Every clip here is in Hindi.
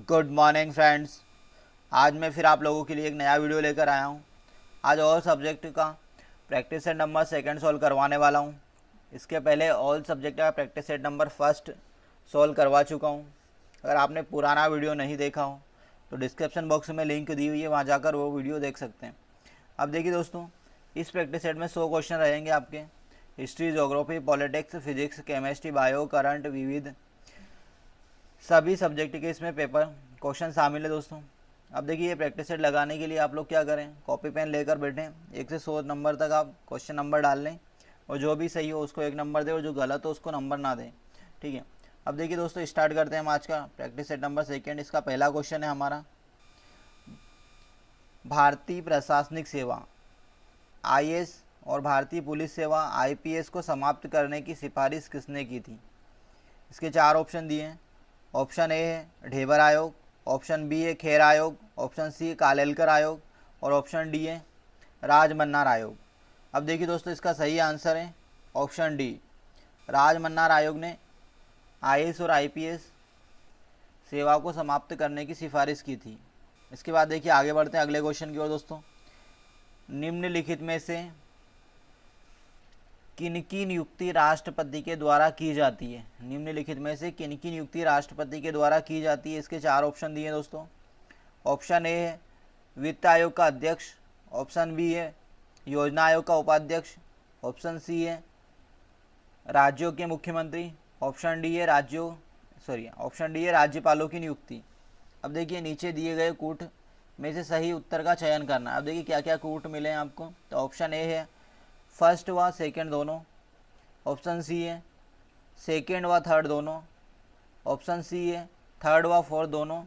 Good morning friends. आज मैं फिर आप लोगों के लिए एक नया वीडियो लेकर आया हूँ। आज ऑल सब्जेक्ट का practice set number second solve करवाने वाला हूँ। इसके पहले ऑल सब्जेक्ट का practice set number first solve करवा चुका हूँ। अगर आपने पुराना वीडियो नहीं देखा हो तो डिस्क्रिप्शन बॉक्स में लिंक दी हुई है, वहाँ जाकर वो वीडियो देख सकते हैं। अब देखिए दोस्तों, इस प्रैक्टिस सेट में 100 क्वेश्चन रहेंगे आपके। History, geography, politics, physics, chemistry, bio, current, विविध, सभी सब्जेक्ट के इसमें पेपर क्वेश्चन शामिल है दोस्तों। अब देखिए, ये प्रैक्टिस सेट लगाने के लिए आप लोग क्या करें, कॉपी पेन लेकर बैठें, 1 से 100 नंबर तक आप क्वेश्चन नंबर डाल लें और जो भी सही हो उसको 1 नंबर दें और जो गलत हो उसको नंबर ना दें, ठीक है। अब देखिए दोस्तों, स्टार्ट करते हैं हम आज का प्रैक्टिस सेट नंबर सेकेंड। इसका पहला क्वेश्चन है हमारा, भारतीय प्रशासनिक सेवा आईएएस और भारतीय पुलिस सेवा आईपीएस को समाप्त करने की सिफारिश किसने की थी। इसके 4 ऑप्शन दिए हैं। ऑप्शन ए है ढेबर आयोग, ऑप्शन बी है खेर आयोग, ऑप्शन सी कालेलकर आयोग और ऑप्शन डी है राजमन्नार आयोग। अब देखिए दोस्तों, इसका सही आंसर है ऑप्शन डी, राजमन्नार आयोग ने आईएएस और आईपीएस सेवा को समाप्त करने की सिफारिश की थी। इसके बाद देखिए आगे बढ़ते हैं अगले क्वेश्चन की ओर दोस्तों। निम्नलिखित में से किनकी नियुक्ति राष्ट्रपति के द्वारा की जाती है। निम्नलिखित में से किनकी नियुक्ति राष्ट्रपति के द्वारा की जाती है। इसके 4 ऑप्शन दिए दोस्तों। ऑप्शन ए है वित्त आयोग का अध्यक्ष, ऑप्शन बी है योजना आयोग का उपाध्यक्ष, ऑप्शन सी है राज्यों के मुख्यमंत्री, ऑप्शन डी है राज्यपालों की नियुक्ति। अब देखिए, नीचे दिए गए कूट में से सही उत्तर का चयन करना। अब देखिए क्या क्या कूट मिले हैं आपको। तो ऑप्शन ए है फर्स्ट व सेकंड दोनों, ऑप्शन सी है सेकंड व थर्ड दोनों, ऑप्शन सी है थर्ड व फोर्थ दोनों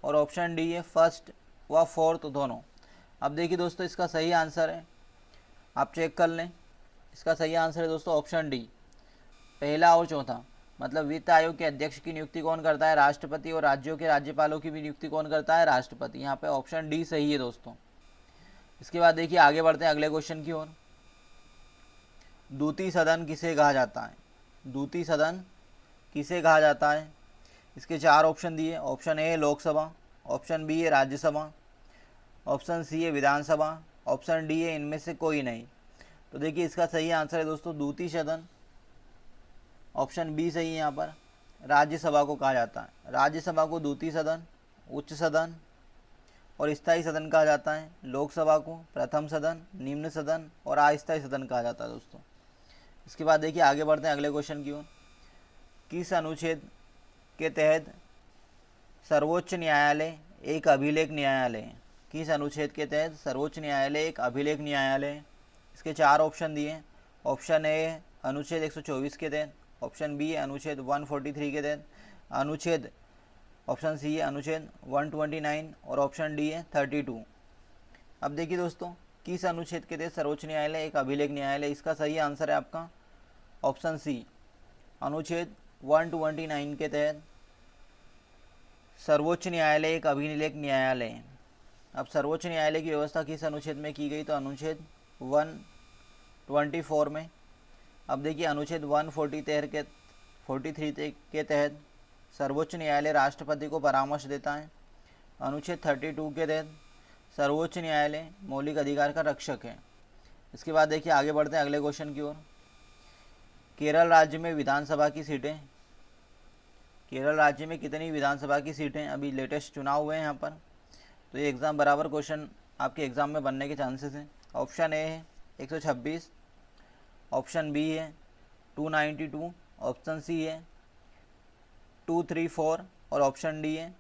और ऑप्शन डी है फर्स्ट व फोर्थ दोनों। अब देखिए दोस्तों, इसका सही आंसर है, आप चेक कर लें, इसका सही आंसर है दोस्तों ऑप्शन डी, पहला और चौथा। मतलब वित्त आयोग के अध्यक्ष की नियुक्ति कौन करता है, राष्ट्रपति, और राज्यों के राज्यपालों की भी नियुक्ति कौन करता है, राष्ट्रपति। यहाँ पे ऑप्शन डी सही है दोस्तों। इसके बाद देखिए आगे बढ़ते हैं अगले क्वेश्चन की ओर। दूती सदन किसे कहा जाता है। दूती सदन किसे कहा जाता है। इसके 4 ऑप्शन दिए। ऑप्शन ए है लोकसभा, ऑप्शन बी है राज्यसभा, ऑप्शन सी है विधानसभा, ऑप्शन डी है इनमें से कोई नहीं। तो देखिए इसका सही आंसर है दोस्तों दूती सदन, ऑप्शन बी सही है। यहाँ पर राज्यसभा को कहा जाता है। राज्यसभा को दूती सदन, उच्च सदन और स्थायी सदन कहा जाता है। लोकसभा को प्रथम सदन, निम्न सदन और अस्थायी सदन कहा जाता है दोस्तों। इसके बाद देखिए आगे बढ़ते हैं अगले क्वेश्चन की ओर। किस अनुच्छेद के तहत सर्वोच्च न्यायालय एक अभिलेख न्यायालय है। किस अनुच्छेद के तहत सर्वोच्च न्यायालय एक अभिलेख न्यायालय है। इसके 4 ऑप्शन दिए। ऑप्शन ए है अनुच्छेद 124 के तहत, ऑप्शन बी है अनुच्छेद 143 के तहत, अनुच्छेद ऑप्शन सी है अनुच्छेद 129 और ऑप्शन डी है 32। अब देखिए दोस्तों, किस अनुच्छेद के तहत सर्वोच्च न्यायालय एक अभिलेख न्यायालय, इसका सही आंसर है आपका ऑप्शन सी, अनुच्छेद 129 के तहत सर्वोच्च न्यायालय एक अभिलेख न्यायालय है। अब सर्वोच्च न्यायालय की व्यवस्था किस अनुच्छेद में की गई, तो अनुच्छेद 124 में। अब देखिए अनुच्छेद 143 के तहत सर्वोच्च न्यायालय राष्ट्रपति को परामर्श देता है। अनुच्छेद 32 के तहत सर्वोच्च न्यायालय मौलिक अधिकार का रक्षक है। इसके बाद देखिए आगे बढ़ते हैं अगले क्वेश्चन की ओर। केरल राज्य में विधानसभा की सीटें, केरल राज्य में कितनी विधानसभा की सीटें, अभी लेटेस्ट चुनाव हुए हैं यहाँ पर, तो ये एग्ज़ाम बराबर क्वेश्चन आपके एग्ज़ाम में बनने के चांसेस हैं। ऑप्शन ए है 126, ऑप्शन बी है 292, ऑप्शन सी है 234 और ऑप्शन डी है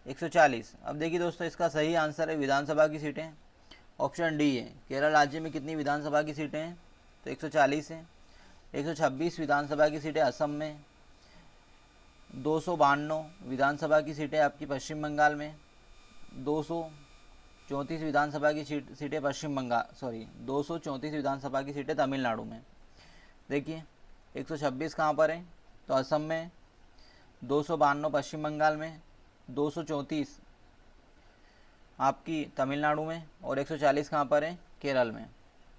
140। अब देखिए दोस्तों, इसका सही आंसर है विधानसभा की सीटें, ऑप्शन डी है। केरल राज्य में कितनी विधानसभा की सीटें हैं, तो 140 है। 126 विधानसभा की सीटें असम में, 292 विधानसभा की सीटें आपकी पश्चिम बंगाल में, 234 विधानसभा की सीटें पश्चिम बंगाल 234 विधानसभा की सीटें तमिलनाडु में। देखिए 126 कहाँ पर है, तो असम में, 292 पश्चिम बंगाल में, 234 आपकी तमिलनाडु में और 140 कहाँ पर है, केरल में।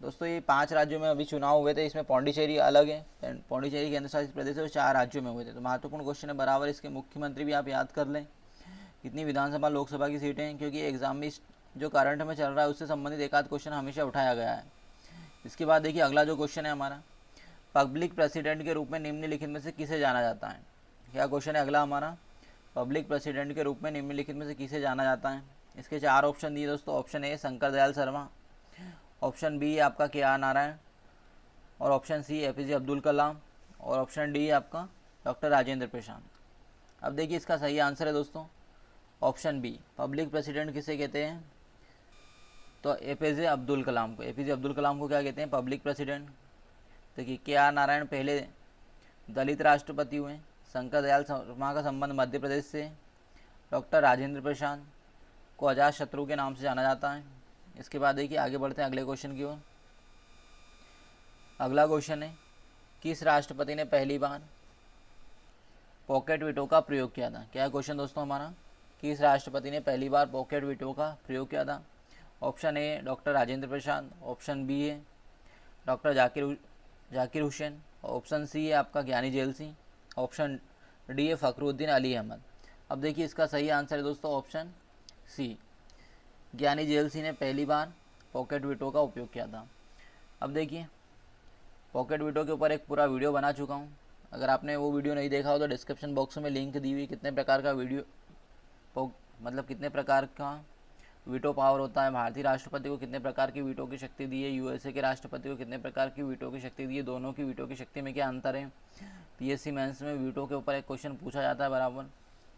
दोस्तों ये 5 राज्यों में अभी चुनाव हुए थे, इसमें पौंडीचेरी अलग है, पौंडीचेरी केंद्र शासित प्रदेश है, 4 राज्यों में हुए थे। तो महत्वपूर्ण क्वेश्चन है बराबर, इसके मुख्यमंत्री भी आप याद कर लें कितनी विधानसभा लोकसभा की सीटें हैं, क्योंकि एग्जाम में जो करंट में चल रहा है उससे संबंधित एक आध क्वेश्चन हमेशा उठाया गया है। इसके बाद देखिए अगला जो क्वेश्चन है हमारा, पब्लिक प्रेसिडेंट के रूप में निम्नलिखित में से किसे जाना जाता है। क्या क्वेश्चन है अगला हमारा, पब्लिक प्रेसिडेंट के रूप में निम्नलिखित में से किसे जाना जाता है। इसके 4 ऑप्शन दिए दोस्तों। Option A Shankar Dayal Sharma, option B आपका KR नारायण, और option C APJ Abdul Kalam, और ऑप्शन डी आपका डॉक्टर राजेंद्र प्रसाद। अब देखिए इसका सही आंसर है दोस्तों ऑप्शन बी, पब्लिक प्रेसिडेंट किसे कहते हैं, तो APJ अब्दुल कलाम को। APJ अब्दुल कलाम को क्या कहते हैं, पब्लिक प्रेसिडेंट। देखिए KR नारायण पहले दलित राष्ट्रपति हुए, शंकर दयाल शर्मा का संबंध मध्य प्रदेश से, डॉक्टर राजेंद्र प्रसाद को अजात शत्रु के नाम से जाना जाता है। इसके बाद देखिए आगे बढ़ते हैं अगले क्वेश्चन की ओर। अगला क्वेश्चन है, किस राष्ट्रपति ने पहली बार पॉकेट वीटो का प्रयोग किया था। क्या है क्वेश्चन दोस्तों हमारा, किस राष्ट्रपति ने पहली बार पॉकेट वीटो का प्रयोग किया था। Option A doctor Rajendra Prasad, option B है doctor Zakir Hussain, option C है आपका ज्ञानी जेल सिंह, ऑप्शन डी है फखरुद्दीन अली अहमद। अब देखिए इसका सही आंसर है दोस्तों ऑप्शन सी, ज्ञानी जेल सिंह ने पहली बार पॉकेट वीटो का उपयोग किया था। अब देखिए पॉकेट वीटो के ऊपर एक पूरा वीडियो बना चुका हूँ, अगर आपने वो वीडियो नहीं देखा हो तो डिस्क्रिप्शन बॉक्स में लिंक दी हुई, कितने प्रकार का वीडियो मतलब कितने प्रकार का वीटो पावर होता है, भारतीय राष्ट्रपति को कितने प्रकार की वीटो की शक्ति दी है, USA के राष्ट्रपति को कितने प्रकार की वीटो की शक्ति दी है, दोनों की वीटो की शक्ति में क्या अंतर है। PSC मेंस में वीटो के ऊपर एक क्वेश्चन पूछा जाता है बराबर,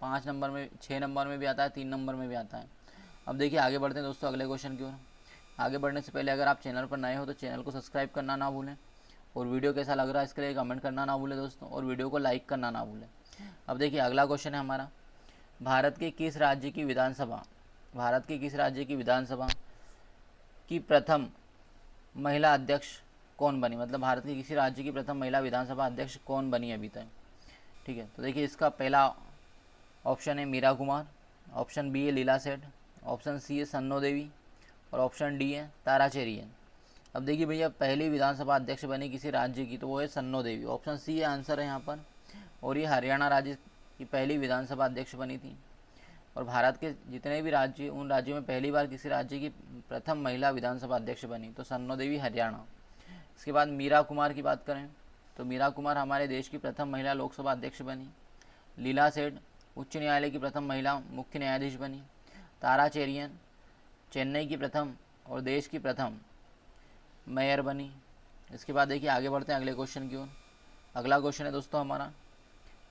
5 नंबर में, 6 नंबर में भी आता है, 3 नंबर में भी आता है। अब देखिए आगे बढ़ते हैं दोस्तों अगले क्वेश्चन की ओर। आगे बढ़ने से पहले अगर आप चैनल पर नए हो तो चैनल को सब्सक्राइब करना ना भूलें, और वीडियो कैसा लग रहा है इसके लिए कमेंट करना ना भूलें दोस्तों, और वीडियो को लाइक करना ना भूलें। अब देखिए अगला क्वेश्चन है हमारा, भारत के किस राज्य की विधानसभा की प्रथम महिला अध्यक्ष कौन बनी, मतलब भारत के किसी राज्य की प्रथम महिला विधानसभा अध्यक्ष कौन बनी अभी तक। ठीक है, तो देखिए इसका पहला ऑप्शन है मीरा कुमार, ऑप्शन बी है लीला सेठ, ऑप्शन सी है सन्नो देवी, और ऑप्शन डी है तारा चेरियन। अब देखिए भैया पहली विधानसभा अध्यक्ष बनी किसी राज्य की, तो वो है सन्नो देवी, ऑप्शन सी है आंसर है यहाँ पर। और ये हरियाणा राज्य की पहली विधानसभा अध्यक्ष बनी थी। और भारत के जितने भी राज्य, उन राज्यों में पहली बार किसी राज्य की प्रथम महिला विधानसभा अध्यक्ष बनी, तो सन्नो देवी हरियाणा। इसके बाद मीरा कुमार की बात करें तो मीरा कुमार हमारे देश की प्रथम महिला लोकसभा अध्यक्ष बनी। लीला सेठ उच्च न्यायालय की प्रथम महिला मुख्य न्यायाधीश बनी। तारा चेरियन चेन्नई की प्रथम और देश की प्रथम मेयर बनी। इसके बाद देखिए आगे बढ़ते हैं अगले क्वेश्चन की ओर। अगला क्वेश्चन है दोस्तों हमारा,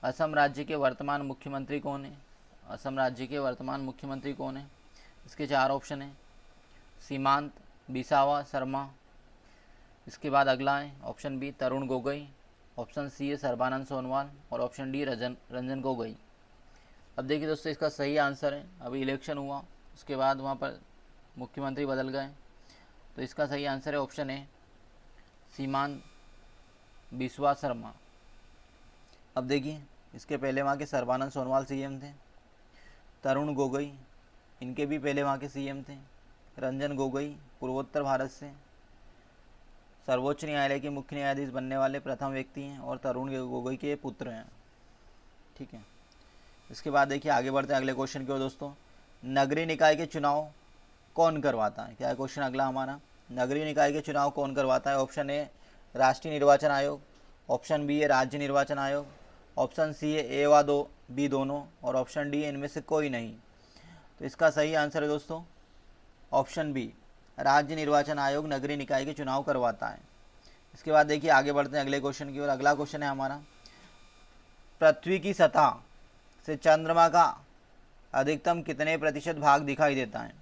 असम राज्य के वर्तमान मुख्यमंत्री कौन है। असम राज्य के वर्तमान मुख्यमंत्री कौन है। इसके 4 ऑप्शन हैं, सीमांत बिसावा शर्मा। इसके बाद अगला है option B Tarun Gogoi, option C है सर्बानंद सोनोवाल, और ऑप्शन डी रंजन गोगोई। अब देखिए दोस्तों इसका सही आंसर है, अभी इलेक्शन हुआ उसके बाद वहाँ पर मुख्यमंत्री बदल गए, तो इसका सही आंसर है ऑप्शन है सीमांत बिस्वा शर्मा। अब देखिए इसके पहले वहाँ के सर्बानंद सोनोवाल CM थे, तरुण गोगोई इनके भी पहले वहाँ के CM थे, रंजन गोगोई पूर्वोत्तर भारत से सर्वोच्च न्यायालय के मुख्य न्यायाधीश बनने वाले प्रथम व्यक्ति हैं, और तरुण गोगोई के पुत्र हैं। ठीक है, इसके बाद देखिए आगे बढ़ते हैं अगले क्वेश्चन की ओर दोस्तों, नगरीय निकाय के चुनाव कौन करवाता है। क्या है क्वेश्चन अगला हमारा, नगरीय निकाय के चुनाव कौन करवाता है। ऑप्शन ए राष्ट्रीय निर्वाचन आयोग, ऑप्शन बी है राज्य निर्वाचन आयोग, ऑप्शन सी है ए व बी दोनों, और ऑप्शन डी है इनमें से कोई नहीं। तो इसका सही आंसर है दोस्तों ऑप्शन बी, राज्य निर्वाचन आयोग नगरीय निकाय के चुनाव करवाता है। इसके बाद देखिए आगे बढ़ते हैं अगले क्वेश्चन की ओर। अगला क्वेश्चन है हमारा, पृथ्वी की सतह से चंद्रमा का अधिकतम कितने प्रतिशत भाग दिखाई देता है।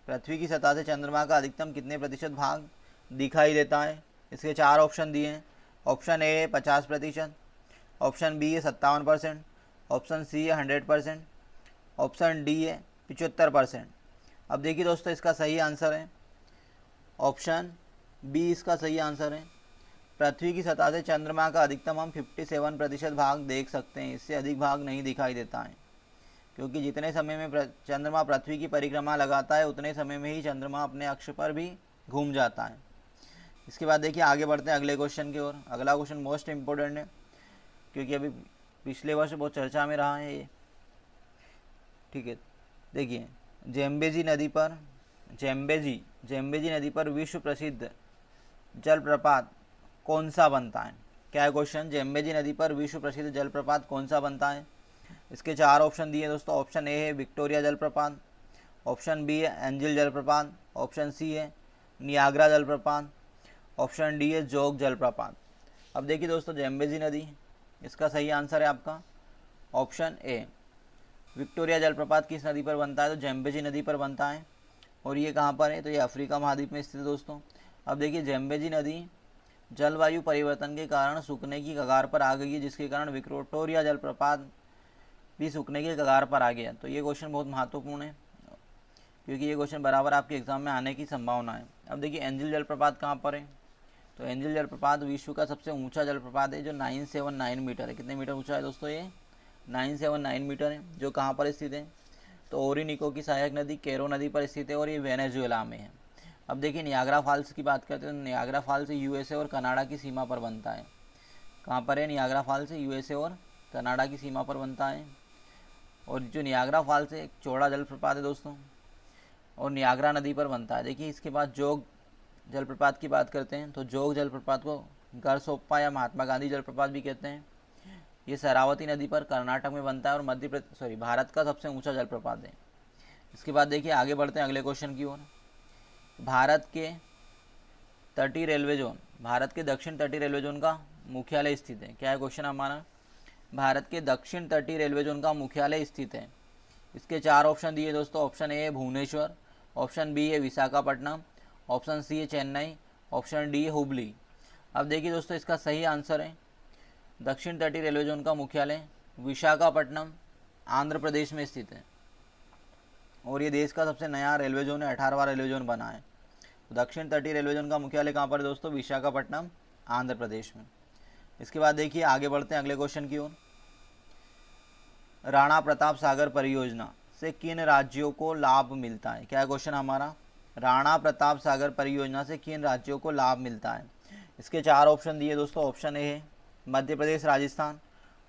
पृथ्वी की सतह से चंद्रमा का अधिकतम कितने प्रतिशत भाग दिखाई देता है। इसके 4 ऑप्शन दिए हैं, ऑप्शन ए 50%, ऑप्शन बी है 57%, ऑप्शन सी है 100%, ऑप्शन डी है 75%। अब देखिए दोस्तों इसका सही आंसर है ऑप्शन बी, इसका सही आंसर है। पृथ्वी की सतह से चंद्रमा का अधिकतम हम 57% भाग देख सकते हैं, इससे अधिक भाग नहीं दिखाई देता है, क्योंकि जितने समय में चंद्रमा पृथ्वी की परिक्रमा लगाता है उतने समय में ही चंद्रमा अपने अक्ष पर भी घूम जाता है। इसके बाद देखिए आगे बढ़ते हैं अगले क्वेश्चन की ओर। अगला क्वेश्चन मोस्ट इम्पोर्टेंट है, क्योंकि अभी पिछले वर्ष बहुत चर्चा में रहा है ये। ठीक है, देखिए जेम्बेजी नदी पर विश्व प्रसिद्ध जलप्रपात कौन सा बनता है? क्या है क्वेश्चन? जेम्बेजी नदी पर विश्व प्रसिद्ध जलप्रपात कौन सा बनता है? इसके 4 ऑप्शन दिए दोस्तों। ऑप्शन ए है विक्टोरिया जलप्रपात, ऑप्शन बी है एंजिल जलप्रपात, ऑप्शन सी है नियाग्रा जलप्रपात, ऑप्शन डी है जोग जलप्रपात। अब देखिए दोस्तों, जेम्बेजी नदी, इसका सही आंसर है आपका ऑप्शन ए। विक्टोरिया जलप्रपात किस नदी पर बनता है? तो जेम्बेजी नदी पर बनता है। और ये कहाँ पर है? तो ये अफ्रीका महाद्वीप में स्थित है दोस्तों। अब देखिए, जेम्बेजी नदी जलवायु परिवर्तन के कारण सूखने की कगार पर आ गई है, जिसके कारण विक्टोरिया जलप्रपात भी सूखने के कगार पर आ गया। तो ये क्वेश्चन बहुत महत्वपूर्ण है, क्योंकि ये क्वेश्चन बराबर आपके एग्जाम में आने की संभावना है। अब देखिए, एंजिल जलप्रपात कहाँ पर है? तो एंजिल जलप्रपात विश्व का सबसे ऊंचा जलप्रपात है, जो 979 मीटर है। कितने मीटर ऊंचा है दोस्तों? ये 979 मीटर है। जो कहाँ पर स्थित है? तो ओरिनिको की सहायक नदी कैरो नदी पर स्थित है, और ये वेनेजुएला में है। अब देखिए, नियाग्रा फॉल्स की बात करते हैं तो नियाग्रा फॉल्स यूएसए और कनाडा की सीमा पर बनता है। कहाँ पर है नियाग्रा फॉल्स? यूएसए और कनाडा की सीमा पर बनता है। और जो नियाग्रा फॉल्स है एक चौड़ा जलप्रपात है दोस्तों, और नियाग्रा नदी पर बनता है। देखिए, इसके बाद जोग जलप्रपात की बात करते हैं तो जोग जलप्रपात को गरसोप्पा या महात्मा गांधी जलप्रपात भी कहते हैं। ये शरावती नदी पर कर्नाटक में बनता है और भारत का सबसे ऊंचा जलप्रपात है। इसके बाद देखिए, आगे बढ़ते हैं अगले क्वेश्चन की ओर। भारत के दक्षिण तटीय रेलवे जोन का मुख्यालय स्थित है। क्या है क्वेश्चन हमारा? भारत के दक्षिण तटीय रेलवे जोन का मुख्यालय स्थित है। इसके 4 ऑप्शन दिए दोस्तों। ऑप्शन ए है भुवनेश्वर, ऑप्शन बी है विशाखापट्टनम, ऑप्शन सी है चेन्नई, ऑप्शन डी है हुबली। अब देखिए दोस्तों, इसका सही आंसर है दक्षिण तटीय रेलवे जोन का मुख्यालय विशाखापट्टनम आंध्र प्रदेश में स्थित है, और ये देश का सबसे नया रेलवे जोन है, 18वां रेलवे जोन बना है। दक्षिण तटीय रेलवे जोन का मुख्यालय कहाँ पर है दोस्तों? विशाखापट्टनम आंध्र प्रदेश में। इसके बाद देखिए, आगे बढ़ते हैं अगले क्वेश्चन की ओर। राणा प्रताप सागर परियोजना से किन राज्यों को लाभ मिलता है? क्या है क्वेश्चन हमारा? राणा प्रताप सागर परियोजना से किन राज्यों को लाभ मिलता है? इसके 4 ऑप्शन दिए दोस्तों। ऑप्शन ए है मध्य प्रदेश राजस्थान,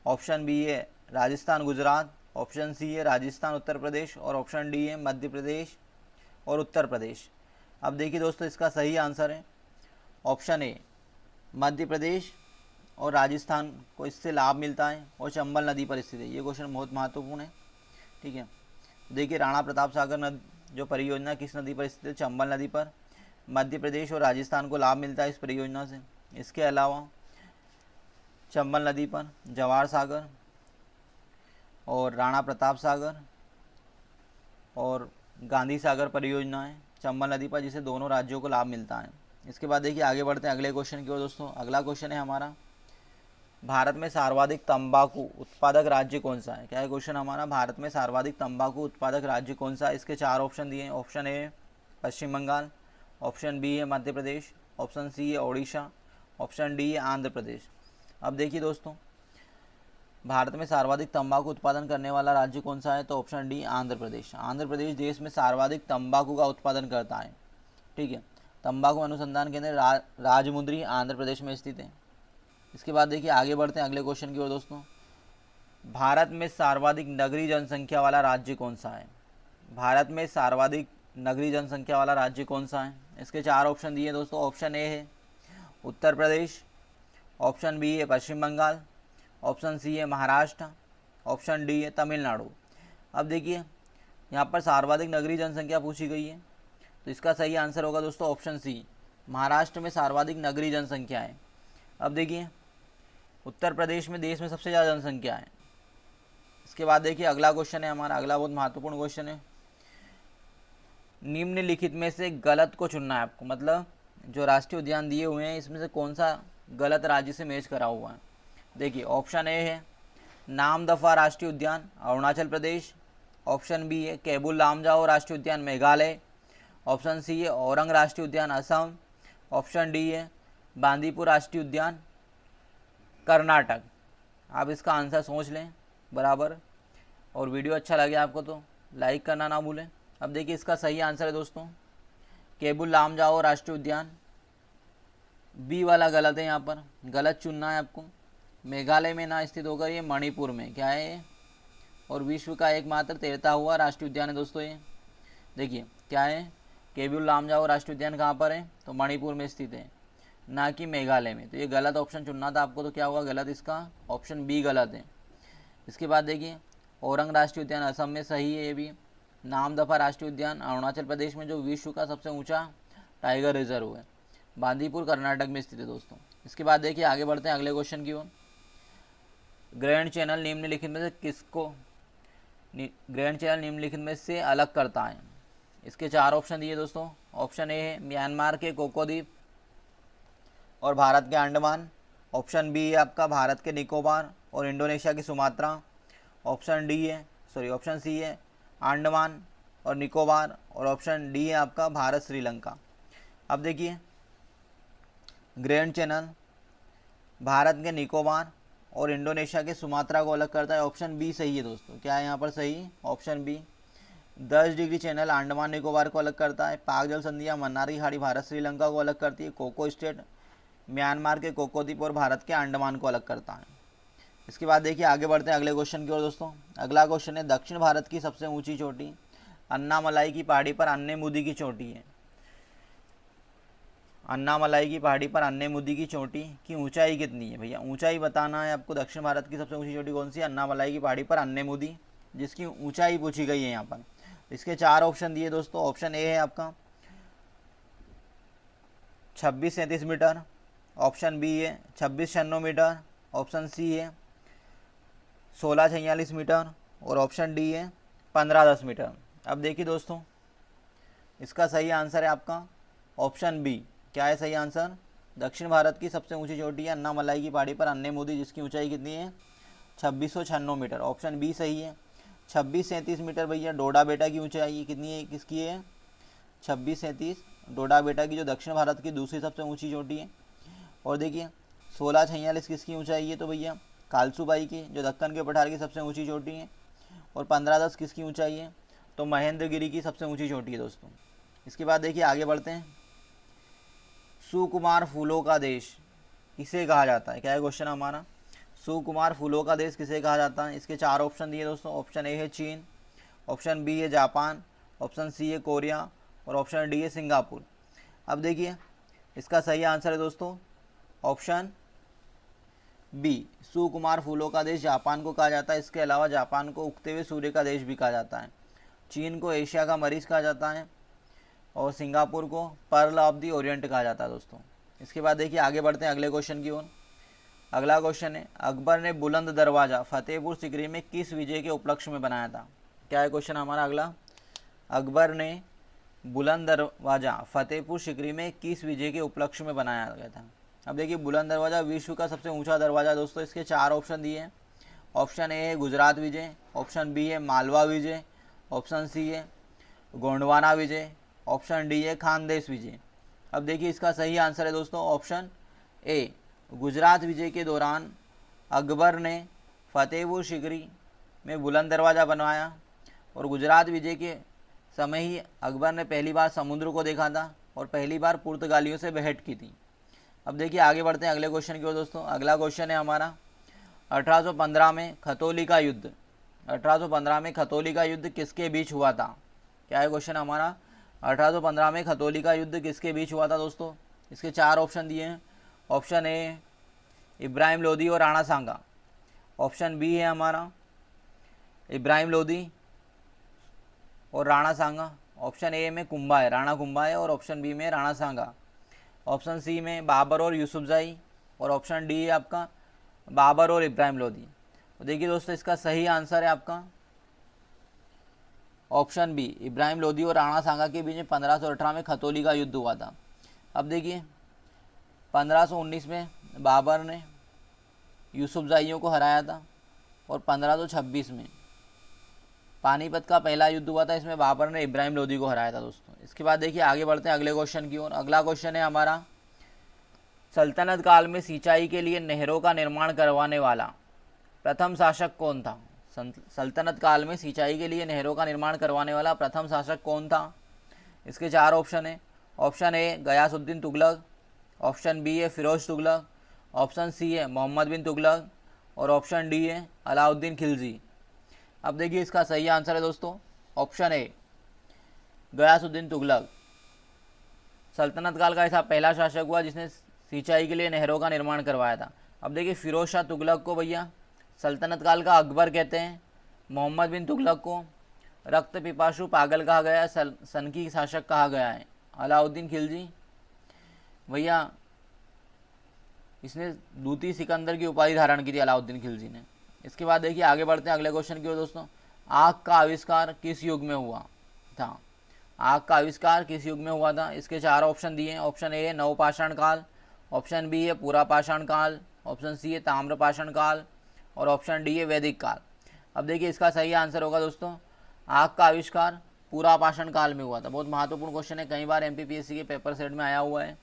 ऑप्शन बी है राजस्थान गुजरात, ऑप्शन सी है राजस्थान उत्तर प्रदेश, और ऑप्शन डी है मध्य प्रदेश और उत्तर प्रदेश। अब देखिए दोस्तों, इसका सही आंसर है ऑप्शन ए, मध्य प्रदेश और राजस्थान को इससे लाभ मिलता है, और चंबल नदी पर स्थित है। ये क्वेश्चन बहुत महत्वपूर्ण है, ठीक है। देखिए, राणा प्रताप सागर जो परियोजना किस नदी पर स्थित है? चंबल नदी पर। मध्य प्रदेश और राजस्थान को लाभ मिलता है इस परियोजना से। इसके अलावा चंबल नदी पर जवाहर सागर और राणा प्रताप सागर और गांधी सागर परियोजना है चंबल नदी पर, जिसे दोनों राज्यों को लाभ मिलता है। इसके बाद देखिए, आगे बढ़ते हैं अगले क्वेश्चन की ओर दोस्तों। अगला क्वेश्चन है हमारा, भारत में सर्वाधिक तंबाकू उत्पादक राज्य कौन सा है? क्या है क्वेश्चन हमारा? भारत में सर्वाधिक तंबाकू उत्पादक राज्य कौन सा है? इसके 4 ऑप्शन दिए हैं। Option A Paschim Bengal, option B है मध्य प्रदेश, ऑप्शन सी है ओडिशा, ऑप्शन डी है आंध्र प्रदेश। अब देखिए दोस्तों, भारत में सर्वाधिक तंबाकू उत्पादन करने वाला राज्य कौन सा है? तो ऑप्शन डी आंध्र प्रदेश। आंध्र प्रदेश देश में सर्वाधिक तंबाकू का उत्पादन करता है, ठीक है। तंबाकू अनुसंधान केंद्र राजमुंद्री आंध्र प्रदेश में स्थित है। इसके बाद देखिए, आगे बढ़ते हैं अगले क्वेश्चन की ओर दोस्तों। भारत में सर्वाधिक नगरीय जनसंख्या वाला राज्य कौन सा है? भारत में सर्वाधिक नगरीय जनसंख्या वाला राज्य कौन सा है? इसके 4 ऑप्शन दिए दोस्तों। ऑप्शन ए है उत्तर प्रदेश, ऑप्शन बी है पश्चिम बंगाल, ऑप्शन सी है महाराष्ट्र, ऑप्शन डी है तमिलनाडु। अब देखिए, यहाँ पर सर्वाधिक नगरीय जनसंख्या पूछी गई है, तो इसका सही आंसर होगा दोस्तों ऑप्शन सी, महाराष्ट्र में सर्वाधिक नगरीय जनसंख्या है। अब देखिए, उत्तर प्रदेश में देश में सबसे ज़्यादा जनसंख्या है। इसके बाद देखिए, अगला क्वेश्चन है हमारा, अगला बहुत महत्वपूर्ण क्वेश्चन है। निम्नलिखित में से गलत को चुनना है आपको, मतलब जो राष्ट्रीय उद्यान दिए हुए हैं इसमें से कौन सा गलत राज्य से मैच करा हुआ है। देखिए, ऑप्शन ए है नामदफा राष्ट्रीय उद्यान अरुणाचल प्रदेश, ऑप्शन बी है केबुल लामजाओ राष्ट्रीय उद्यान मेघालय, ऑप्शन सी है औरंग राष्ट्रीय उद्यान असम, ऑप्शन डी है बांदीपुर राष्ट्रीय उद्यान कर्नाटक। आप इसका आंसर सोच लें बराबर, और वीडियो अच्छा लगे आपको तो लाइक करना ना भूलें। अब देखिए, इसका सही आंसर है दोस्तों केबुल लामजाओ राष्ट्रीय उद्यान। बी वाला गलत है, यहाँ पर गलत चुनना है आपको। मेघालय में ना स्थित होकर ये मणिपुर में, क्या है और विश्व का एकमात्र तैरता हुआ राष्ट्रीय उद्यान है दोस्तों। ये देखिए क्या है, केब्युल लामजाओ राष्ट्रीय उद्यान कहाँ पर है, तो मणिपुर में स्थित है, ना कि मेघालय में। तो ये गलत ऑप्शन चुनना था आपको, तो क्या हुआ गलत, इसका ऑप्शन बी गलत है। इसके बाद देखिए औरंग राष्ट्रीय उद्यान असम में सही है ये भी। नामदफा राष्ट्रीय उद्यान अरुणाचल प्रदेश में जो विश्व का सबसे ऊंचा टाइगर रिजर्व है। बांदीपुर कर्नाटक में स्थित है दोस्तों। इसके बाद देखिए आगे बढ़ते हैं अगले क्वेश्चन की ओर। ग्रैंड चैनल निम्नलिखित में से किसको ग्रैंड चैनल निम्नलिखित में से अलग करता है। इसके 4 ऑप्शन दिए दोस्तों। ऑप्शन ए है म्यांमार के कोको द्वीप और भारत के अंडमान। ऑप्शन बी है आपका भारत के निकोबार और इंडोनेशिया की सुमात्रा। ऑप्शन सी है अंडमान और निकोबार और ऑप्शन डी है आपका भारत श्रीलंका। अब देखिए ग्रैंड चैनल भारत के निकोबार और इंडोनेशिया के सुमात्रा को अलग करता है। ऑप्शन बी सही है दोस्तों। क्या है यहाँ पर सही, option B. 10 degree channel Andaman Nicobar को अलग करता है। पाक जल संधियाँ मन्नार की खाड़ी भारत श्रीलंका को अलग करती है। कोको स्टेट म्यांमार के कोको द्वीप और भारत के अंडमान को अलग करता है। इसके बाद देखिए आगे बढ़ते हैं अगले क्वेश्चन की ओर दोस्तों। अगला क्वेश्चन है दक्षिण भारत की सबसे ऊंची चोटी अन्नामलाई की पहाड़ी पर अन्नेमुदी की चोटी है। अन्नामलाई की पहाड़ी पर अन्नेमुदी की चोटी की ऊंचाई कितनी है भैया, ऊंचाई बताना है आपको। दक्षिण भारत की सबसे ऊंची चोटी कौन सी है, अन्नामलाई की पहाड़ी पर अन्नेमुदी, जिसकी ऊंचाई पूछी गई है यहाँ पर। इसके 4 ऑप्शन दिए दोस्तों। ऑप्शन ए है आपका 2637 मीटर, ऑप्शन बी है 2696 मीटर, ऑप्शन सी है 1646 मीटर और ऑप्शन डी है 1510 मीटर। अब देखिए दोस्तों इसका सही आंसर है आपका ऑप्शन बी। क्या है सही आंसर, दक्षिण भारत की सबसे ऊंची चोटी है अन्नामलाई की पहाड़ी पर अन्नेमुदी, जिसकी ऊंचाई कितनी है 2696 मीटर। ऑप्शन बी सही है। 2637 मीटर भैया डोडा बेटा की ऊंचाई कितनी है, किसकी है 2637 डोडा बेटा की, जो दक्षिण भारत की दूसरी सबसे ऊंची चोटी है। और देखिए 1646 किसकी ऊंचाई है, तो भैया कालसूबाई की, जो दक्कन के पठार की सबसे ऊंची चोटी है। और 1510 किसकी ऊंचाई है, तो महेंद्रगिरी की सबसे ऊंची चोटी है दोस्तों। इसके बाद देखिए आगे बढ़ते हैं। सुकुमार फूलों का देश किसे कहा जाता है, क्या है क्वेश्चन हमारा, सुकुमार फूलों का देश किसे कहा जाता है। इसके 4 ऑप्शन दिए दोस्तों। ऑप्शन ए है चीन, ऑप्शन बी है जापान, ऑप्शन सी है कोरिया और ऑप्शन डी है सिंगापुर। अब देखिए इसका सही आंसर है दोस्तों ऑप्शन बी, सुकुमार फूलों का देश जापान को कहा जाता है। इसके अलावा जापान को उगते हुए सूर्य का देश भी कहा जाता है। चीन को एशिया का मरीज कहा जाता है और सिंगापुर को पर्ल ऑफ दी ओरिएंट कहा जाता है दोस्तों। इसके बाद देखिए आगे बढ़ते हैं अगले क्वेश्चन की ओर। अगला क्वेश्चन है अकबर ने बुलंद दरवाज़ा फतेहपुर सिकरी में किस विजय के उपलक्ष्य में बनाया था। क्या है क्वेश्चन हमारा अगला, अकबर ने बुलंद दरवाज़ा फतेहपुर सिकरी में किस विजय के उपलक्ष्य में बनाया गया था। अब देखिए बुलंद दरवाज़ा विश्व का सबसे ऊंचा दरवाज़ा दोस्तों। इसके 4 ऑप्शन दिए हैं। ऑप्शन ए है गुजरात विजय, ऑप्शन बी है मालवा विजय, ऑप्शन सी है गोंडवाना विजय, ऑप्शन डी है खानदेश विजय। अब देखिए इसका सही आंसर है दोस्तों ऑप्शन ए, गुजरात विजय के दौरान अकबर ने फतेहपुर सिकरी में बुलंद दरवाज़ा बनवाया और गुजरात विजय के समय ही अकबर ने पहली बार समुद्र को देखा था और पहली बार पुर्तगालियों से भेंट की थी। अब देखिए आगे बढ़ते हैं अगले क्वेश्चन की ओर दोस्तों। अगला क्वेश्चन है हमारा 1815 में खतौली का युद्ध, 1815 में खतौली का युद्ध किसके बीच हुआ था। क्या है क्वेश्चन हमारा, 1815 में खतौली का युद्ध किसके बीच हुआ था दोस्तों। इसके 4 ऑप्शन दिए हैं। ऑप्शन ए इब्राहिम लोदी और राणा सांगा, ऑप्शन बी है हमारा इब्राहिम लोदी और राणा सांगा, ऑप्शन ए में कुंभा है राणा कुंभा है और ऑप्शन बी में राणा सांगा, ऑप्शन सी में बाबर और यूसुफजाई और ऑप्शन डी है आपका बाबर और इब्राहिम लोदी। तो देखिए दोस्तों इसका सही आंसर है आपका ऑप्शन बी, इब्राहिम लोदी और राणा सांगा के बीच में 1518 में खतौली का युद्ध हुआ था। अब देखिए 1519 में बाबर ने यूसुफजाइयों को हराया था और 1526 में पानीपत का पहला युद्ध हुआ था, इसमें बाबर ने इब्राहिम लोदी को हराया था दोस्तों। इसके बाद देखिए आगे बढ़ते हैं अगले क्वेश्चन की ओर। अगला क्वेश्चन है हमारा सल्तनत काल में सिंचाई के लिए नहरों का निर्माण करवाने वाला प्रथम शासक कौन था। सल्तनत काल में सिंचाई के लिए नहरों का निर्माण करवाने वाला प्रथम शासक कौन था। इसके 4 ऑप्शन है। Option A Ghiyasuddin Tughlaq, option B है फिरोज तुगलक, ऑप्शन सी है मोहम्मद बिन तुगलक और ऑप्शन डी है अलाउद्दीन खिलजी। अब देखिए इसका सही आंसर है दोस्तों ऑप्शन ए गयासुद्दीन तुगलक। सल्तनत काल का ऐसा पहला शासक हुआ जिसने सिंचाई के लिए नहरों का निर्माण करवाया था। अब देखिए फिरोज शाह तुगलक को भैया सल्तनत काल का अकबर कहते हैं। मोहम्मद बिन तुगलक को रक्त पिपासु पागल कहा गया है, सन की शासक कहा गया है। अलाउद्दीन खिलजी भैया इसने दूती सिकंदर की उपाधि धारण की थी अलाउद्दीन खिलजी ने। इसके बाद देखिए आगे बढ़ते हैं अगले क्वेश्चन की ओर दोस्तों। आग का आविष्कार किस युग में हुआ था? आग का आविष्कार किस युग में हुआ था? इसके चार ऑप्शन दिए हैं। ऑप्शन ए है नवपाषाण काल, ऑप्शन बी है पुरापाषाण काल, ऑप्शन सी है ताम्रपाषाण काल और ऑप्शन डी है वैदिक काल। अब देखिए इसका सही आंसर होगा दोस्तों आग का आविष्कार पुरापाषाण काल में हुआ था। बहुत महत्वपूर्ण क्वेश्चन है, कई बार एमपीपीएससी के पेपर सेट में आया हुआ है।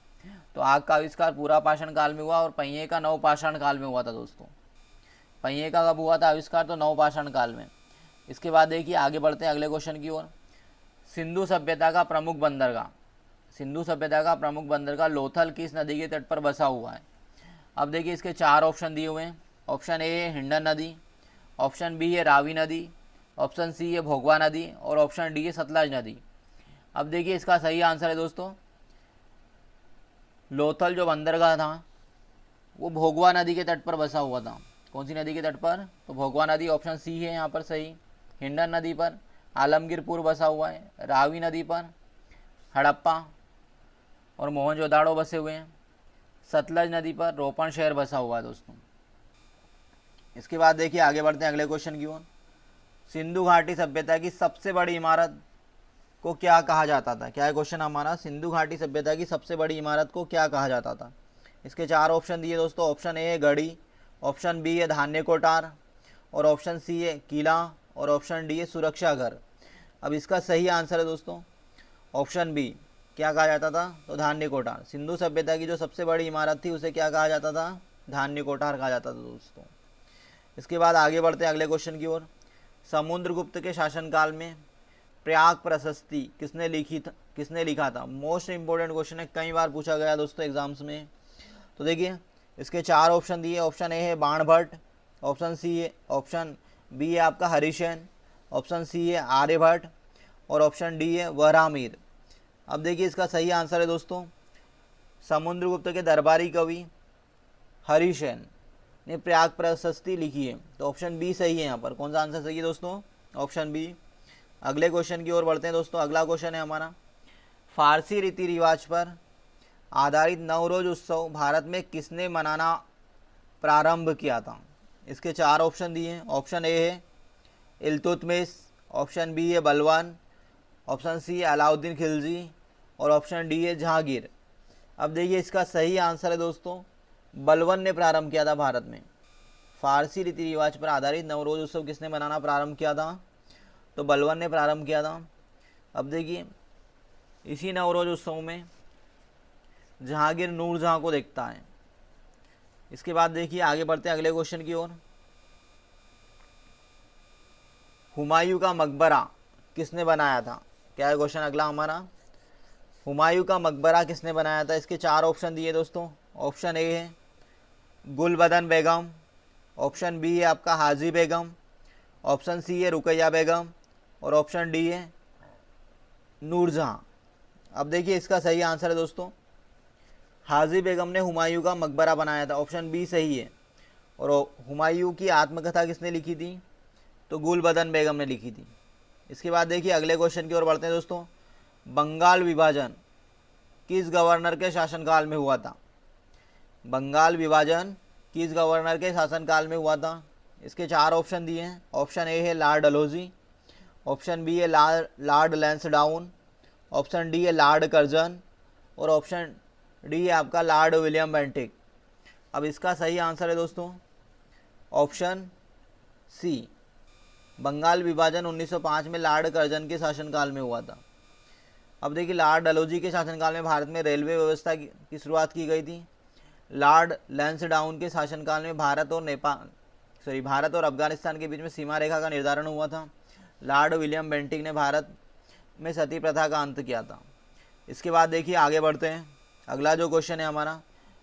तो आग का आविष्कार पुरापाषाण काल में हुआ और पहिए का नवपाषाण काल में हुआ था दोस्तों। पहिए का कब हुआ था आविष्कार? तो नवपाषाण काल में। इसके बाद देखिए आगे बढ़ते हैं अगले क्वेश्चन की ओर। सिंधु सभ्यता का प्रमुख बंदरगाह, सिंधु सभ्यता का प्रमुख बंदरगाह लोथल किस नदी के तट पर बसा हुआ है? अब देखिए इसके चार ऑप्शन दिए हुए हैं। ऑप्शन ए है हिंडन नदी, ऑप्शन बी है रावी नदी, ऑप्शन सी है भोगवा नदी और ऑप्शन डी है सतलज नदी। अब देखिए इसका सही आंसर है दोस्तों लोथल जो बंदरगाह था वो भोगवा नदी के तट पर बसा हुआ था। कौन सी नदी के तट पर? तो भोगवा नदी, ऑप्शन सी है यहाँ पर सही। हिंडन नदी पर आलमगीरपुर बसा हुआ है, रावी नदी पर हड़प्पा और मोहनजोदाड़ो बसे हुए हैं, सतलज नदी पर रोपण शहर बसा हुआ है दोस्तों। इसके बाद देखिए आगे बढ़ते हैं अगले क्वेश्चन की ओर। सिंधु घाटी सभ्यता की सबसे बड़ी इमारत को क्या कहा जाता था? क्या है क्वेश्चन हमारा? सिंधु घाटी सभ्यता की सबसे बड़ी इमारत को क्या कहा जाता था? इसके चार ऑप्शन दिए दोस्तों। ऑप्शन ए है गढ़ी, ऑप्शन बी है धान्य कोठार और ऑप्शन सी है किला और ऑप्शन डी है सुरक्षा घर। अब इसका सही आंसर है दोस्तों ऑप्शन बी। क्या कहा जाता था? तो धान्य कोठार। सिंधु सभ्यता की जो सबसे बड़ी इमारत थी उसे क्या कहा जाता था? धान्य कोठार कहा जाता था दोस्तों। इसके बाद आगे बढ़ते हैं अगले क्वेश्चन की ओर। समुद्रगुप्त के शासनकाल में प्रयाग प्रशस्ति किसने लिखा था? मोस्ट इंपोर्टेंट क्वेश्चन है, कई बार पूछा गया दोस्तों एग्जाम्स में। तो देखिए इसके चार ऑप्शन दिए। ऑप्शन ए है बाणभट्ट, ऑप्शन बी है आपका हरिसेन, ऑप्शन सी है आर्यभट्ट और ऑप्शन डी है वराहमिहिर। अब देखिए इसका सही आंसर है दोस्तों समुद्रगुप्त के दरबारी कवि हरिसेन ने प्रयाग प्रशस्ति लिखी है। तो ऑप्शन बी सही है यहाँ पर। कौन सा आंसर सही है दोस्तों? Option B. अगले क्वेश्चन की ओर बढ़ते हैं दोस्तों। अगला क्वेश्चन है हमारा फारसी रीति रिवाज पर आधारित नवरोज उत्सव भारत में किसने मनाना प्रारंभ किया था? इसके चार ऑप्शन दिए हैं। ऑप्शन ए है इल्तुतमिश, ऑप्शन बी है बलवान, ऑप्शन सी है अलाउद्दीन खिलजी और ऑप्शन डी है जहांगीर। अब देखिए इसका सही आंसर है दोस्तों बलवन ने प्रारंभ किया था भारत में। फारसी रीति रिवाज पर आधारित नवरोज उत्सव किसने मनाना प्रारंभ किया था? तो बलवन ने प्रारंभ किया था। अब देखिए इसी नवरोज उत्सव में जहांगीर नूरजहां को देखता है। इसके बाद देखिए आगे बढ़ते हैं अगले क्वेश्चन की ओर। हुमायूं का मकबरा किसने बनाया था? क्या है क्वेश्चन अगला हमारा? हुमायूं का मकबरा किसने बनाया था? इसके चार ऑप्शन दिए दोस्तों। ऑप्शन ए है गुलबदन बेगम, ऑप्शन बी है आपका हाजी बेगम, ऑप्शन सी है रुकैया बेगम और ऑप्शन डी है नूरजहां। अब देखिए इसका सही आंसर है दोस्तों हाजी बेगम ने हुमायूं का मकबरा बनाया था। ऑप्शन बी सही है। और हुमायूं की आत्मकथा किसने लिखी थी? तो गुलबदन बेगम ने लिखी थी। इसके बाद देखिए अगले क्वेश्चन की ओर बढ़ते हैं दोस्तों। बंगाल विभाजन किस गवर्नर के शासनकाल में हुआ था? बंगाल विभाजन किस गवर्नर के शासनकाल में हुआ था? इसके चार ऑप्शन दिए हैं। ऑप्शन ए है लॉर्ड डलहौजी, ऑप्शन बी है लॉर्ड लैंसडाउन, ऑप्शन डी है लॉर्ड कर्जन और ऑप्शन डी है आपका लॉर्ड विलियम बेंटिक। अब इसका सही आंसर है दोस्तों ऑप्शन सी। बंगाल विभाजन 1905 में लॉर्ड कर्जन के शासनकाल में हुआ था। अब देखिए लॉर्ड डलहौजी के शासनकाल में भारत में रेलवे व्यवस्था की शुरुआत की गई थी। लॉर्ड लैंसडाउन के शासनकाल में भारत और अफगानिस्तान के बीच में सीमा रेखा का निर्धारण हुआ था। लॉर्ड विलियम बेंटिक ने भारत में सती प्रथा का अंत किया था। इसके बाद देखिए आगे बढ़ते हैं। अगला जो क्वेश्चन है हमारा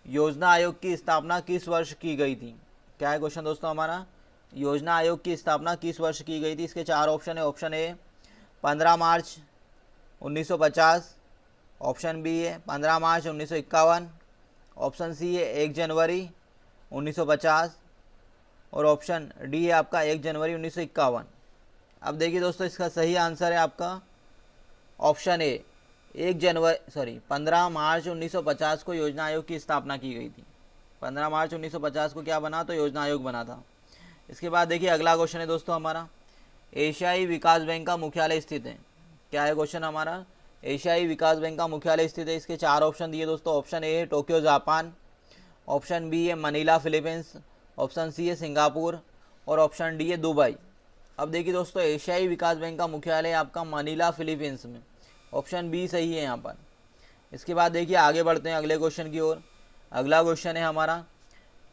योजना आयोग की स्थापना किस वर्ष की गई थी? क्या है क्वेश्चन दोस्तों हमारा? योजना आयोग की स्थापना किस वर्ष की गई थी? इसके चार ऑप्शन है। ऑप्शन ए 15 मार्च 1950, ऑप्शन बी है 15 मार्च 1951, ऑप्शन सी है 1 जनवरी 1950 और ऑप्शन डी है आपका 1 जनवरी 1951। अब देखिए दोस्तों, इसका सही आंसर है आपका ऑप्शन ए 15 मार्च 1950 को योजना आयोग की स्थापना की गई थी। 15 मार्च 1950 को क्या बना? तो योजना आयोग बना था। इसके बाद देखिए अगला क्वेश्चन है दोस्तों हमारा, एशियाई विकास बैंक का मुख्यालय स्थित है। क्या है क्वेश्चन हमारा? एशियाई विकास बैंक का मुख्यालय स्थित है। इसके चार ऑप्शन दिए दोस्तों। ऑप्शन ए है टोक्यो जापान, ऑप्शन बी है मनीला फिलीपींस, ऑप्शन सी है सिंगापुर और ऑप्शन डी है दुबई। अब देखिए दोस्तों, एशियाई विकास बैंक का मुख्यालय आपका मनीला फिलीपींस में, ऑप्शन बी सही है यहाँ पर। इसके बाद देखिए आगे बढ़ते हैं अगले क्वेश्चन की ओर। अगला क्वेश्चन है हमारा,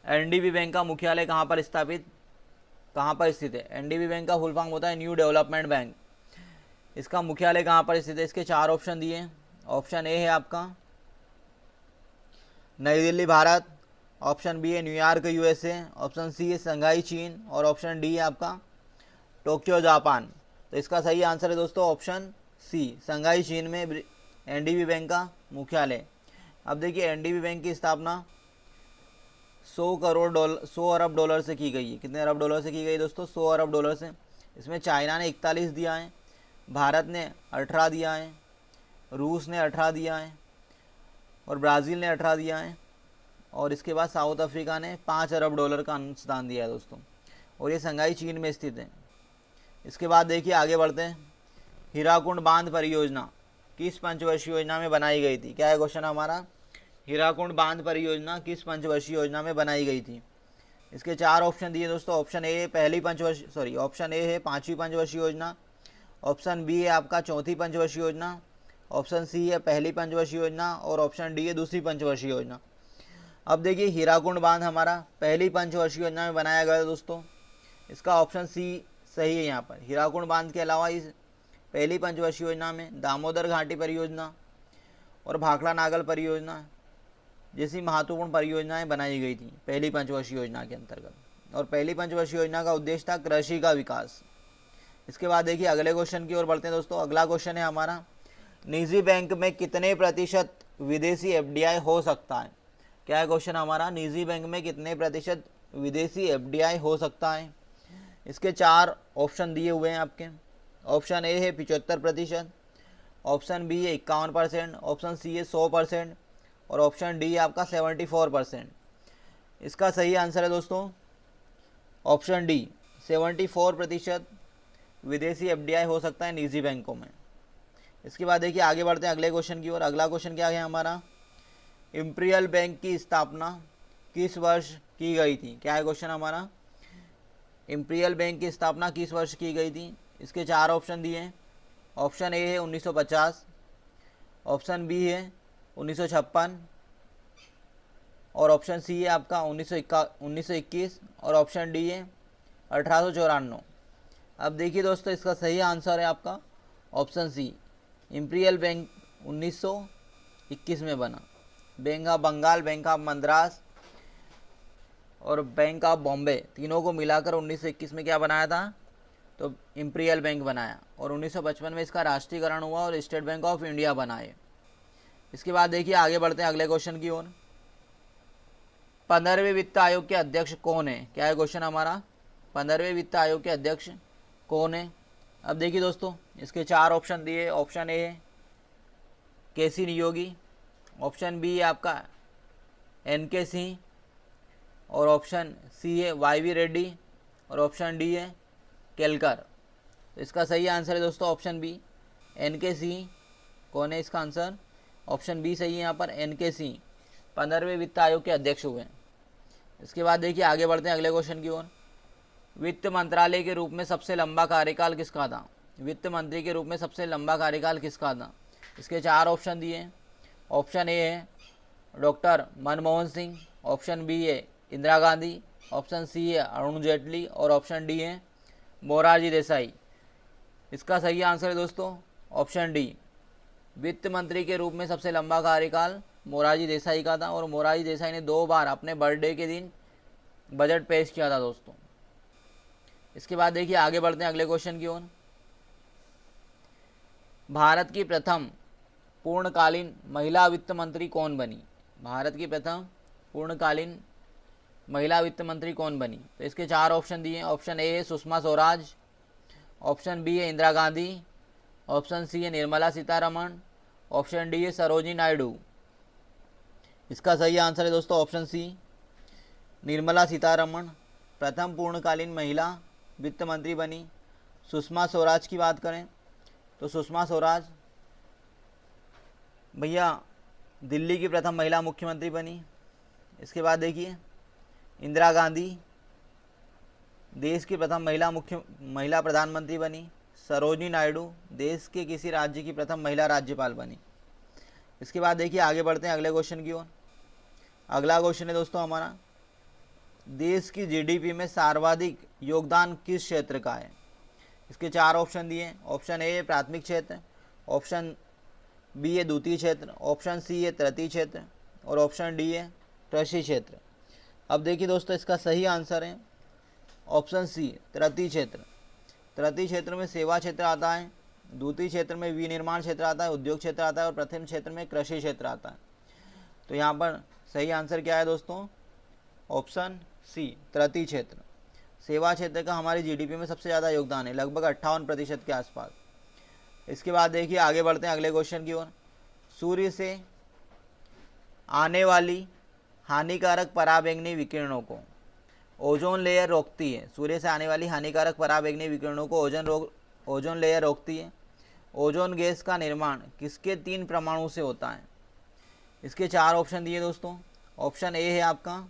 एनडीबी बैंक का मुख्यालय कहाँ पर स्थित है? एनडीबी बैंक का फुल फॉर्म होता है न्यू डेवलपमेंट बैंक। इसका मुख्यालय कहाँ पर स्थित है? इसके चार ऑप्शन दिए। ऑप्शन ए है आपका नई दिल्ली भारत, ऑप्शन बी है न्यूयॉर्क यूएसए, ऑप्शन सी है शंघाई चीन और ऑप्शन डी है आपका टोक्यो जापान। तो इसका सही आंसर है दोस्तों ऑप्शन सी, शंघाई चीन में एनडीबी बैंक का मुख्यालय। अब देखिए एनडीबी बैंक की स्थापना 100 अरब डॉलर से की गई है। कितने अरब डॉलर से की गई दोस्तों? 100 अरब डॉलर से। इसमें चाइना ने 41 दिया है, भारत ने 18 दिया है, रूस ने 18 दिया है और ब्राज़ील ने 18 दिया है और इसके बाद साउथ अफ्रीका ने 5 अरब डॉलर का अनुदान दिया है दोस्तों, और ये शंघाई चीन में स्थित है। इसके बाद देखिए आगे बढ़ते हैं, हीराकुंड बांध परियोजना किस पंचवर्षीय योजना में बनाई गई थी? क्या है क्वेश्चन हमारा? हीराकुंड बांध परियोजना किस पंचवर्षीय योजना में बनाई गई थी? इसके चार ऑप्शन दिए दोस्तों। ऑप्शन ए ऑप्शन ए है 5वीं पंचवर्षीय योजना, ऑप्शन बी है आपका 4थी पंचवर्षीय योजना, ऑप्शन सी है पहली पंचवर्षीय योजना और ऑप्शन डी है दूसरी पंचवर्षीय योजना। अब देखिए हीराकुंड बांध हमारा पहली पंचवर्षीय योजना में बनाया गया दोस्तों। इसका ऑप्शन सी सही है यहाँ पर। हीराकुंड बांध के अलावा इस पहली पंचवर्षीय योजना में दामोदर घाटी परियोजना और भाखड़ा नागल परियोजना जैसी महत्वपूर्ण परियोजनाएं बनाई गई थी पहली पंचवर्षीय योजना के अंतर्गत, और पहली पंचवर्षीय योजना का उद्देश्य था कृषि का विकास। इसके बाद देखिए अगले क्वेश्चन की ओर बढ़ते हैं दोस्तों। अगला क्वेश्चन है हमारा, निजी बैंक में कितने प्रतिशत विदेशी एफडीआई हो सकता है? क्या है क्वेश्चन हमारा? निजी बैंक में कितने प्रतिशत विदेशी एफडीआई हो सकता है? इसके चार ऑप्शन दिए हुए हैं आपके। ऑप्शन ए है 75%, ऑप्शन बी है 51%, ऑप्शन सी है 100% और ऑप्शन डी है आपका 74%। इसका सही आंसर है दोस्तों ऑप्शन डी, 74% विदेशी एफडीआई हो सकता है निजी बैंकों में। इसके बाद देखिए आगे बढ़ते हैं अगले क्वेश्चन की ओर। अगला क्वेश्चन क्या है हमारा, इंपीरियल बैंक की स्थापना किस वर्ष की गई थी? क्या है क्वेश्चन हमारा? इंपीरियल बैंक की स्थापना किस वर्ष की गई थी? इसके चार ऑप्शन दिए हैं। ऑप्शन ए है 1950, ऑप्शन बी है 1956 और ऑप्शन सी है आपका 1921 और ऑप्शन डी है 1894। अब देखिए दोस्तों, इसका सही आंसर है आपका ऑप्शन सी, इंपीरियल बैंक 1921 में बना। Bank of Bengal, bank of Madras और बैंक ऑफ बॉम्बे तीनों को मिलाकर 1921 में क्या बनाया था? तो इंपीरियल बैंक बनाया, और 1955 में इसका राष्ट्रीयकरण हुआ और स्टेट बैंक ऑफ इंडिया बनाए। इसके बाद देखिए आगे बढ़ते हैं अगले क्वेश्चन की ओर। 15वें वित्त आयोग के अध्यक्ष कौन है? क्या है क्वेश्चन हमारा? 15वें वित्त आयोग के अध्यक्ष कौन है? अब देखिए दोस्तों, इसके चार ऑप्शन दिए। ऑप्शन ए है केसी नियोगी, ऑप्शन बी है आपका एनके सिंह और ऑप्शन सी है वाईवी रेड्डी और ऑप्शन डी है केलकर। तो इसका सही आंसर है दोस्तों ऑप्शन बी, एनके सिंह। कौन है इसका आंसर? ऑप्शन बी सही है यहाँ पर, एनके सिंह 15वें वित्त आयोग के अध्यक्ष हुए। इसके बाद देखिए आगे बढ़ते हैं अगले क्वेश्चन की ओर। वित्त मंत्रालय के रूप में सबसे लंबा कार्यकाल किसका था? वित्त मंत्री के रूप में सबसे लंबा कार्यकाल किसका था? इसके चार ऑप्शन दिए। ऑप्शन ए है doctor Manmohan Singh, option B है इंदिरा गांधी, ऑप्शन सी है अरुण जेटली और ऑप्शन डी है मोरारजी देसाई। इसका सही आंसर है दोस्तों ऑप्शन डी, वित्त मंत्री के रूप में सबसे लंबा कार्यकाल मोरारजी देसाई का था, और मोरारजी देसाई ने 2 बार अपने बर्थडे के दिन बजट पेश किया था दोस्तों। इसके बाद देखिए आगे बढ़ते हैं अगले क्वेश्चन की ओर। भारत की प्रथम पूर्णकालीन महिला वित्त मंत्री कौन बनी? भारत की प्रथम पूर्णकालीन महिला वित्त मंत्री कौन बनी? तो इसके 4 ऑप्शन दिए। ऑप्शन ए है सुषमा स्वराज, ऑप्शन बी है इंदिरा गांधी, ऑप्शन सी है निर्मला सीतारमण, ऑप्शन डी है सरोजिनी नायडू। इसका सही आंसर है दोस्तों ऑप्शन सी, निर्मला सीतारमण प्रथम पूर्णकालीन महिला वित्त मंत्री बनी। सुषमा स्वराज की बात करें तो सुषमा स्वराज भैया दिल्ली की प्रथम महिला मुख्यमंत्री बनी। इसके बाद देखिए इंदिरा गांधी देश की प्रथम महिला प्रधानमंत्री बनी। सरोजिनी नायडू देश के किसी राज्य की प्रथम महिला राज्यपाल बनी। इसके बाद देखिए आगे बढ़ते हैं अगले क्वेश्चन की ओर। अगला क्वेश्चन है दोस्तों हमारा, देश की जीडीपी में सर्वाधिक योगदान किस क्षेत्र का है? इसके 4 ऑप्शन दिए। ऑप्शन ए प्राथमिक क्षेत्र, ऑप्शन बी है द्वितीय क्षेत्र, ऑप्शन सी है तृतीय क्षेत्र और ऑप्शन डी है कृषि क्षेत्र। अब देखिए दोस्तों इसका सही आंसर है ऑप्शन सी, तृतीय क्षेत्र। तृतीय क्षेत्र में सेवा क्षेत्र आता है, द्वितीय क्षेत्र में विनिर्माण क्षेत्र आता है, उद्योग क्षेत्र आता है और प्रथम क्षेत्र में कृषि क्षेत्र आता है। तो यहाँ पर सही आंसर क्या है दोस्तों? ऑप्शन सी, तृतीय क्षेत्र। सेवा क्षेत्र का हमारी जीडीपी में सबसे ज़्यादा योगदान है, लगभग 58% के आसपास। इसके बाद देखिए आगे बढ़ते हैं अगले क्वेश्चन की ओर। सूर्य से आने वाली हानिकारक पराबैंगनी विकिरणों को ओजोन लेयर रोकती है। सूर्य से आने वाली हानिकारक पराबैंगनी विकिरणों को ओजोन लेयर रोकती है। ओजोन गैस का निर्माण किसके 3 परमाणु से होता है? इसके 4 ऑप्शन दिए दोस्तों। ऑप्शन ए है आपका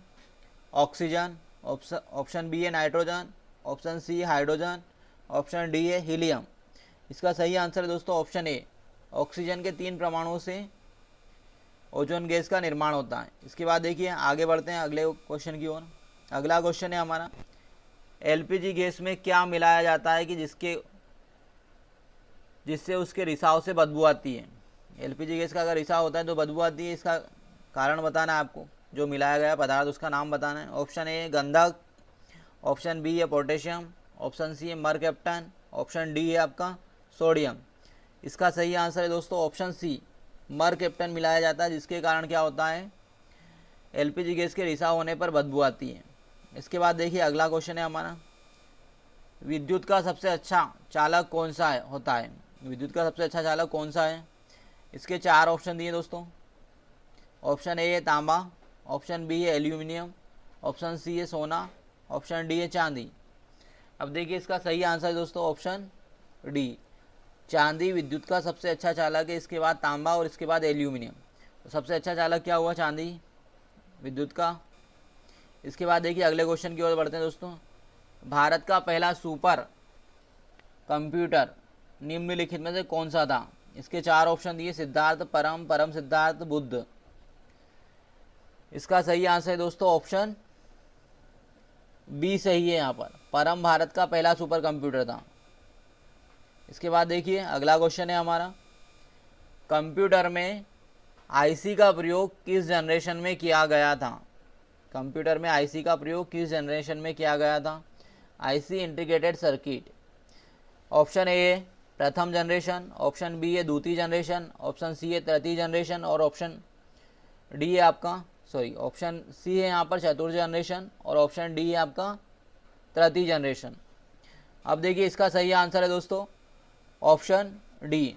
ऑक्सीजन, ऑप्शन बी है नाइट्रोजन, ऑप्शन सी है हाइड्रोजन, ऑप्शन डी है हीलियम। इसका सही आंसर है दोस्तों ऑप्शन ए, ऑक्सीजन के 3 परमाणुओं से ओजोन गैस का निर्माण होता है। इसके बाद देखिए आगे बढ़ते हैं अगले क्वेश्चन की ओर। अगला क्वेश्चन है हमारा, एलपीजी गैस में क्या मिलाया जाता है कि जिससे उसके रिसाव से बदबू आती है? एलपीजी गैस का अगर रिसाव होता है तो बदबू आती है, इसका कारण बताना है आपको। जो मिलाया गया पदार्थ उसका नाम बताना है। ऑप्शन ए गंधक, ऑप्शन बी है पोटेशियम, ऑप्शन सी है मरकैप्टन, ऑप्शन डी है आपका सोडियम। इसका सही आंसर है दोस्तों ऑप्शन सी, मरकैप्टन मिलाया जाता है, जिसके कारण क्या होता है? एलपीजी गैस के रिसाव होने पर बदबू आती है। इसके बाद देखिए अगला क्वेश्चन है हमारा, विद्युत का सबसे अच्छा चालक कौन सा होता है? विद्युत का सबसे अच्छा चालक कौन सा है? इसके 4 ऑप्शन दिए दोस्तों। ऑप्शन ए है तांबा, ऑप्शन बी है एल्यूमिनियम, ऑप्शन सी है सोना, ऑप्शन डी है चांदी। अब देखिए इसका सही आंसर है दोस्तों ऑप्शन डी, चांदी विद्युत का सबसे अच्छा चालक है। इसके बाद तांबा और इसके बाद एल्यूमिनियम। तो सबसे अच्छा चालक क्या हुआ? चांदी विद्युत का। इसके बाद देखिए अगले क्वेश्चन की ओर बढ़ते हैं दोस्तों। भारत का पहला सुपर कंप्यूटर निम्नलिखित में से कौन सा था? इसके 4 ऑप्शन दिए, सिद्धार्थ, परम सिद्धार्थ, बुद्ध। इसका सही आंसर है दोस्तों ऑप्शन बी सही है। यहाँ पर परम भारत का पहला सुपर कंप्यूटर था। इसके बाद देखिए अगला क्वेश्चन है हमारा, कंप्यूटर में आईसी का प्रयोग किस जनरेशन में किया गया था? कंप्यूटर में आईसी का प्रयोग किस जनरेशन में किया गया था? IC integrated circuit. Option A है प्रथम जनरेशन, ऑप्शन बी है द्वितीय जनरेशन, ऑप्शन सी है तृतीय जनरेशन और ऑप्शन डी है आपका ऑप्शन सी है यहाँ पर चतुर्थ जनरेशन और ऑप्शन डी है आपका तृतीय जनरेशन। अब देखिए इसका सही आंसर है दोस्तों ऑप्शन डी,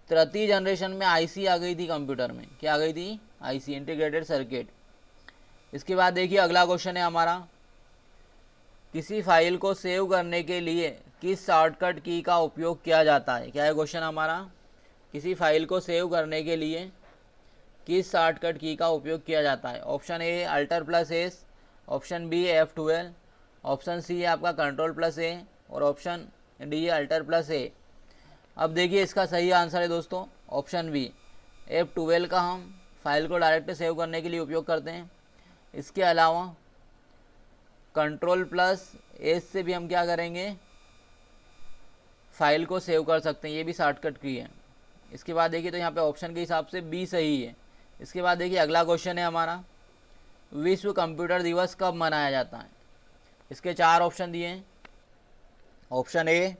तृतीय जनरेशन में आईसी आ गई थी कंप्यूटर में। क्या आ गई थी? IC integrated circuit. इसके बाद देखिए अगला क्वेश्चन है हमारा, किसी फाइल को सेव करने के लिए किस शॉर्टकट की का उपयोग किया जाता है? क्या है क्वेश्चन हमारा, किसी फाइल को सेव करने के लिए किस शॉर्टकट की का उपयोग किया जाता है? Option A Alt+S, option B F12, option C है आपका Ctrl+A और ऑप्शन डी है Alt+A। अब देखिए इसका सही आंसर है दोस्तों ऑप्शन बी, F12 का हम फाइल को डायरेक्ट सेव करने के लिए उपयोग करते हैं। इसके अलावा Ctrl+S से भी हम क्या करेंगे? फाइल को सेव कर सकते हैं, ये भी शॉर्टकट की है। इसके बाद देखिए तो यहाँ पे ऑप्शन के हिसाब से बी सही है। इसके बाद देखिए अगला क्वेश्चन है हमारा, विश्व कंप्यूटर दिवस कब मनाया जाता है? इसके 4 ऑप्शन दिए हैं। ऑप्शन ए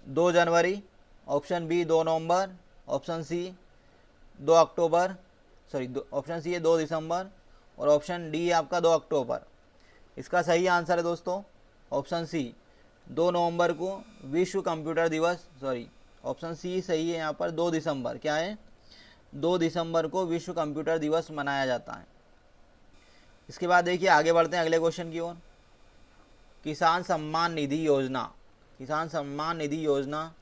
2 जनवरी, ऑप्शन बी 2 नवंबर, ऑप्शन सी 2 अक्टूबर, ऑप्शन सी है 2 दिसंबर और ऑप्शन डी है आपका 2 अक्टूबर। इसका सही आंसर है दोस्तों ऑप्शन सी 2 नवंबर को विश्व कंप्यूटर दिवस, ऑप्शन सी सही है यहाँ पर 2 दिसंबर, क्या है 2 दिसंबर को विश्व कंप्यूटर दिवस मनाया जाता है। इसके बाद देखिए आगे बढ़ते हैं अगले क्वेश्चन की ओर। किसान सम्मान निधि योजना, किसान सम्मान निधि योजना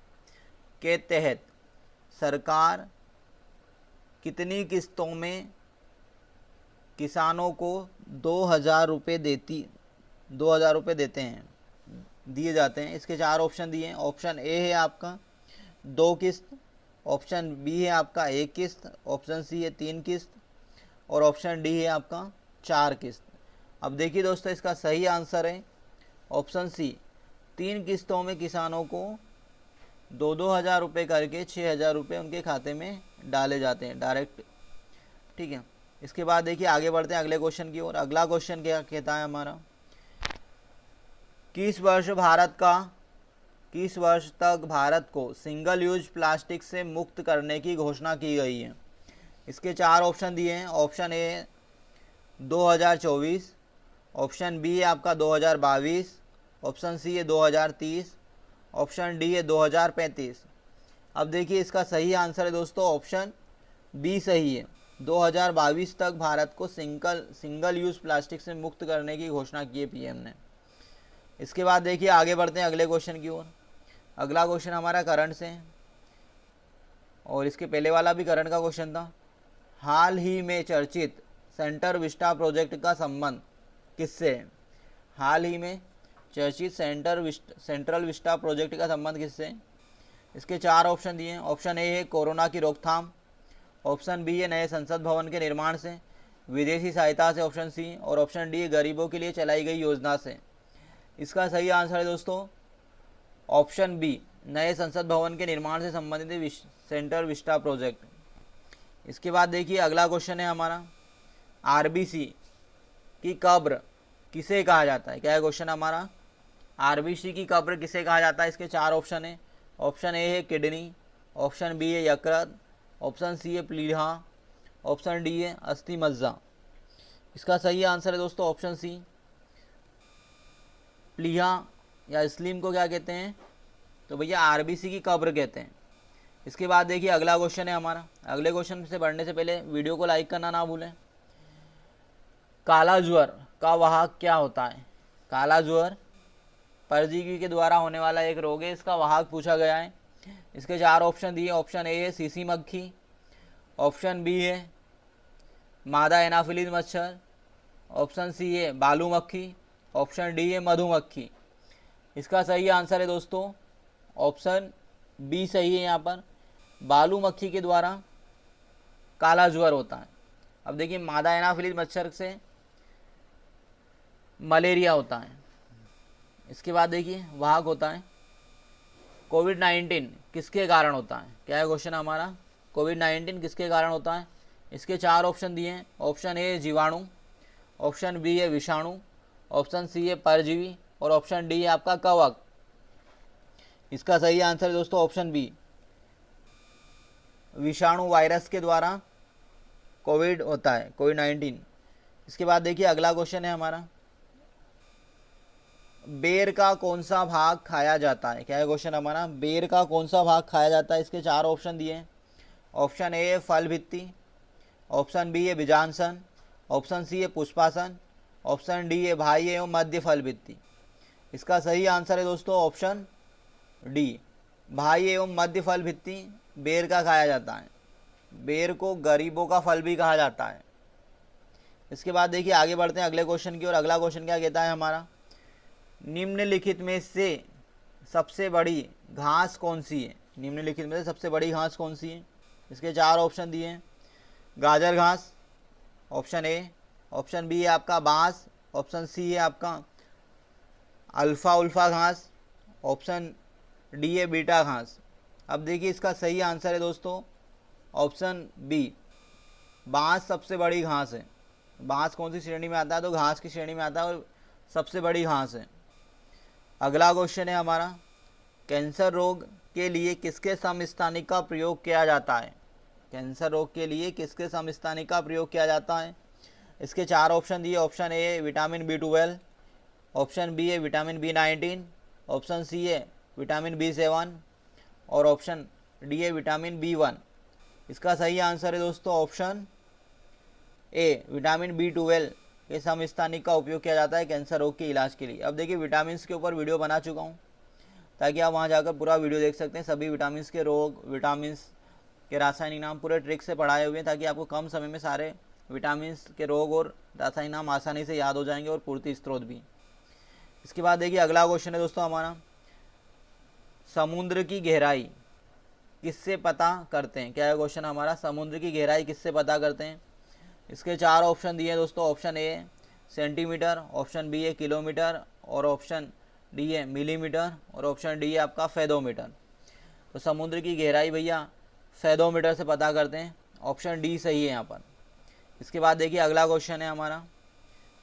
के तहत सरकार कितनी किस्तों में किसानों को 2,000 रुपये देते हैं, दिए जाते हैं। इसके 4 ऑप्शन दिए हैं। ऑप्शन ए है आपका 2 किस्त, ऑप्शन बी है आपका 1 किस्त, ऑप्शन सी है 3 किस्त और ऑप्शन डी है आपका 4 किस्त। अब देखिए दोस्तों इसका सही आंसर है ऑप्शन सी 3 किस्तों में किसानों को 2-2 हज़ार रुपये करके 6,000 रुपये उनके खाते में डाले जाते हैं डायरेक्ट, ठीक है। इसके बाद देखिए आगे बढ़ते हैं अगले क्वेश्चन की ओर। अगला क्वेश्चन क्या कहता है हमारा, किस वर्ष तक भारत को सिंगल यूज प्लास्टिक से मुक्त करने की घोषणा की गई है। इसके 4 ऑप्शन दिए हैं। ऑप्शन ए 2024, ऑप्शन बी है आपका 2022, ऑप्शन सी है 2030, ऑप्शन डी है 2035। अब देखिए इसका सही आंसर है दोस्तों ऑप्शन बी सही है, 2022 तक भारत को सिंगल यूज प्लास्टिक से मुक्त करने की घोषणा की है पीएम ने। इसके बाद देखिए आगे बढ़ते हैं अगले क्वेश्चन की ओर। अगला क्वेश्चन हमारा करंट से है और इसके पहले वाला भी करंट का क्वेश्चन था। हाल ही में चर्चित सेंटर विस्टा प्रोजेक्ट का संबंध किससे है? हाल ही में चर्चित सेंट्रल विस्टा प्रोजेक्ट का संबंध किससे है? इसके 4 ऑप्शन दिए हैं। ऑप्शन ए है कोरोना की रोकथाम, ऑप्शन बी है नए संसद भवन के निर्माण से, विदेशी सहायता से ऑप्शन सी, और ऑप्शन डी है गरीबों के लिए चलाई गई योजना से। इसका सही आंसर है दोस्तों ऑप्शन बी, नए संसद भवन के निर्माण से संबंधित सेंट्रल विस्टा प्रोजेक्ट। इसके बाद देखिए अगला क्वेश्चन है हमारा, आरबीसी की कब्र किसे कहा जाता है? क्या है क्वेश्चन हमारा, आरबीसी की कब्र किसे कहा जाता है? इसके 4 ऑप्शन है। ऑप्शन ए है किडनी, ऑप्शन बी है यकृत, ऑप्शन सी है प्लीहा, ऑप्शन डी है अस्थि मज्जा। इसका सही आंसर है दोस्तों ऑप्शन सी, प्लीहा या स्लीम को क्या कहते हैं? तो भैया आरबीसी की कब्र कहते हैं। इसके बाद देखिए अगला क्वेश्चन है हमारा। अगले क्वेश्चन से बढ़ने से पहले वीडियो को लाइक करना ना भूलें। काला ज्वर का वाहक क्या होता है? काला ज्वर परजीवी के द्वारा होने वाला एक रोग है, इसका वाहक पूछा गया है। इसके 4 ऑप्शन दिए। ऑप्शन ए है सीसी मक्खी, ऑप्शन बी है मादा एनाफिलीज मच्छर, ऑप्शन सी है बालू मक्खी, ऑप्शन डी है मधुमक्खी। इसका सही आंसर है दोस्तों ऑप्शन बी सही है। यहाँ पर बालू मक्खी के द्वारा काला ज्वर होता है। अब देखिए मादा एनाफिलीज मच्छर से मलेरिया होता है। इसके बाद देखिए वाहक होता है कोविड-19 किसके कारण होता है? क्या है क्वेश्चन हमारा, कोविड-19 किसके कारण होता है? इसके 4 ऑप्शन दिए हैं। ऑप्शन ए जीवाणु, ऑप्शन बी है विषाणु, ऑप्शन सी है परजीवी और ऑप्शन डी है आपका कवक। इसका सही आंसर है दोस्तों ऑप्शन बी, विषाणु वायरस के द्वारा कोविड होता है, कोविड-19। इसके बाद देखिए अगला क्वेश्चन है हमारा, बेर का कौन सा भाग खाया जाता है? क्या है क्वेश्चन हमारा, बेर का कौन सा भाग खाया जाता है? इसके 4 ऑप्शन दिए हैं। ऑप्शन ए है फल भित्ति, ऑप्शन बी है बीजांसन, ऑप्शन सी है पुष्पासन, ऑप्शन डी है बाह्य एवं मध्य फल भित्ति। इसका सही आंसर है दोस्तों ऑप्शन डी, बाह्य एवं मध्य फल भित्ति बेर का खाया जाता है। बेर को गरीबों का फल भी कहा जाता है। इसके बाद देखिए आगे बढ़ते हैं अगले क्वेश्चन की और। अगला क्वेश्चन क्या कहता है हमारा, निम्नलिखित में से सबसे बड़ी घास कौन सी है? निम्नलिखित में से सबसे बड़ी घास कौन सी है? इसके 4 ऑप्शन दिए हैं। गाजर घास, ऑप्शन ए, ऑप्शन बी है आपका बांस, ऑप्शन सी है आपका अल्फा उल्फा घास, ऑप्शन डी है बीटा घास। अब देखिए इसका सही आंसर है दोस्तों ऑप्शन बी, बांस सबसे बड़ी घास है। बांस कौन सी श्रेणी में आता है? तो घास की श्रेणी में आता है और सबसे बड़ी घास है। अगला क्वेश्चन है हमारा, कैंसर रोग के लिए किसके समस्थानिक का प्रयोग किया जाता है? कैंसर रोग के लिए किसके समस्थानिक का प्रयोग किया जाता है? इसके 4 ऑप्शन दिए। Option A vitamin B12, option B है विटामिन B19, ऑप्शन सी है विटामिन B7 और ऑप्शन डी है विटामिन B1। इसका सही आंसर है दोस्तों ऑप्शन ए विटामिन B12 के समस्थानिक का उपयोग किया जाता है कैंसर रोग के इलाज के लिए। अब देखिए विटामिन के ऊपर वीडियो बना चुका हूँ, ताकि आप वहाँ जाकर पूरा वीडियो देख सकते हैं। सभी विटामिन के रोग, विटामिन के रासायनिक नाम पूरे ट्रिक से पढ़ाए हुए हैं, ताकि आपको कम समय में सारे विटामिन के रोग और रासायनिक नाम आसानी से याद हो जाएंगे और पूर्ति स्रोत भी। इसके बाद देखिए अगला क्वेश्चन है दोस्तों हमारा, समुद्र की गहराई किससे पता करते हैं? क्या है क्वेश्चन हमारा, समुद्र की गहराई किससे पता करते हैं? इसके 4 ऑप्शन दिए हैं दोस्तों। Option A centimetre, option B है किलोमीटर और ऑप्शन डी है मिलीमीटर और ऑप्शन डी है आपका फेदोमीटर। तो समुद्र की गहराई भैया फेदोमीटर से पता करते हैं, ऑप्शन डी सही है यहाँ पर। इसके बाद देखिए अगला क्वेश्चन है हमारा,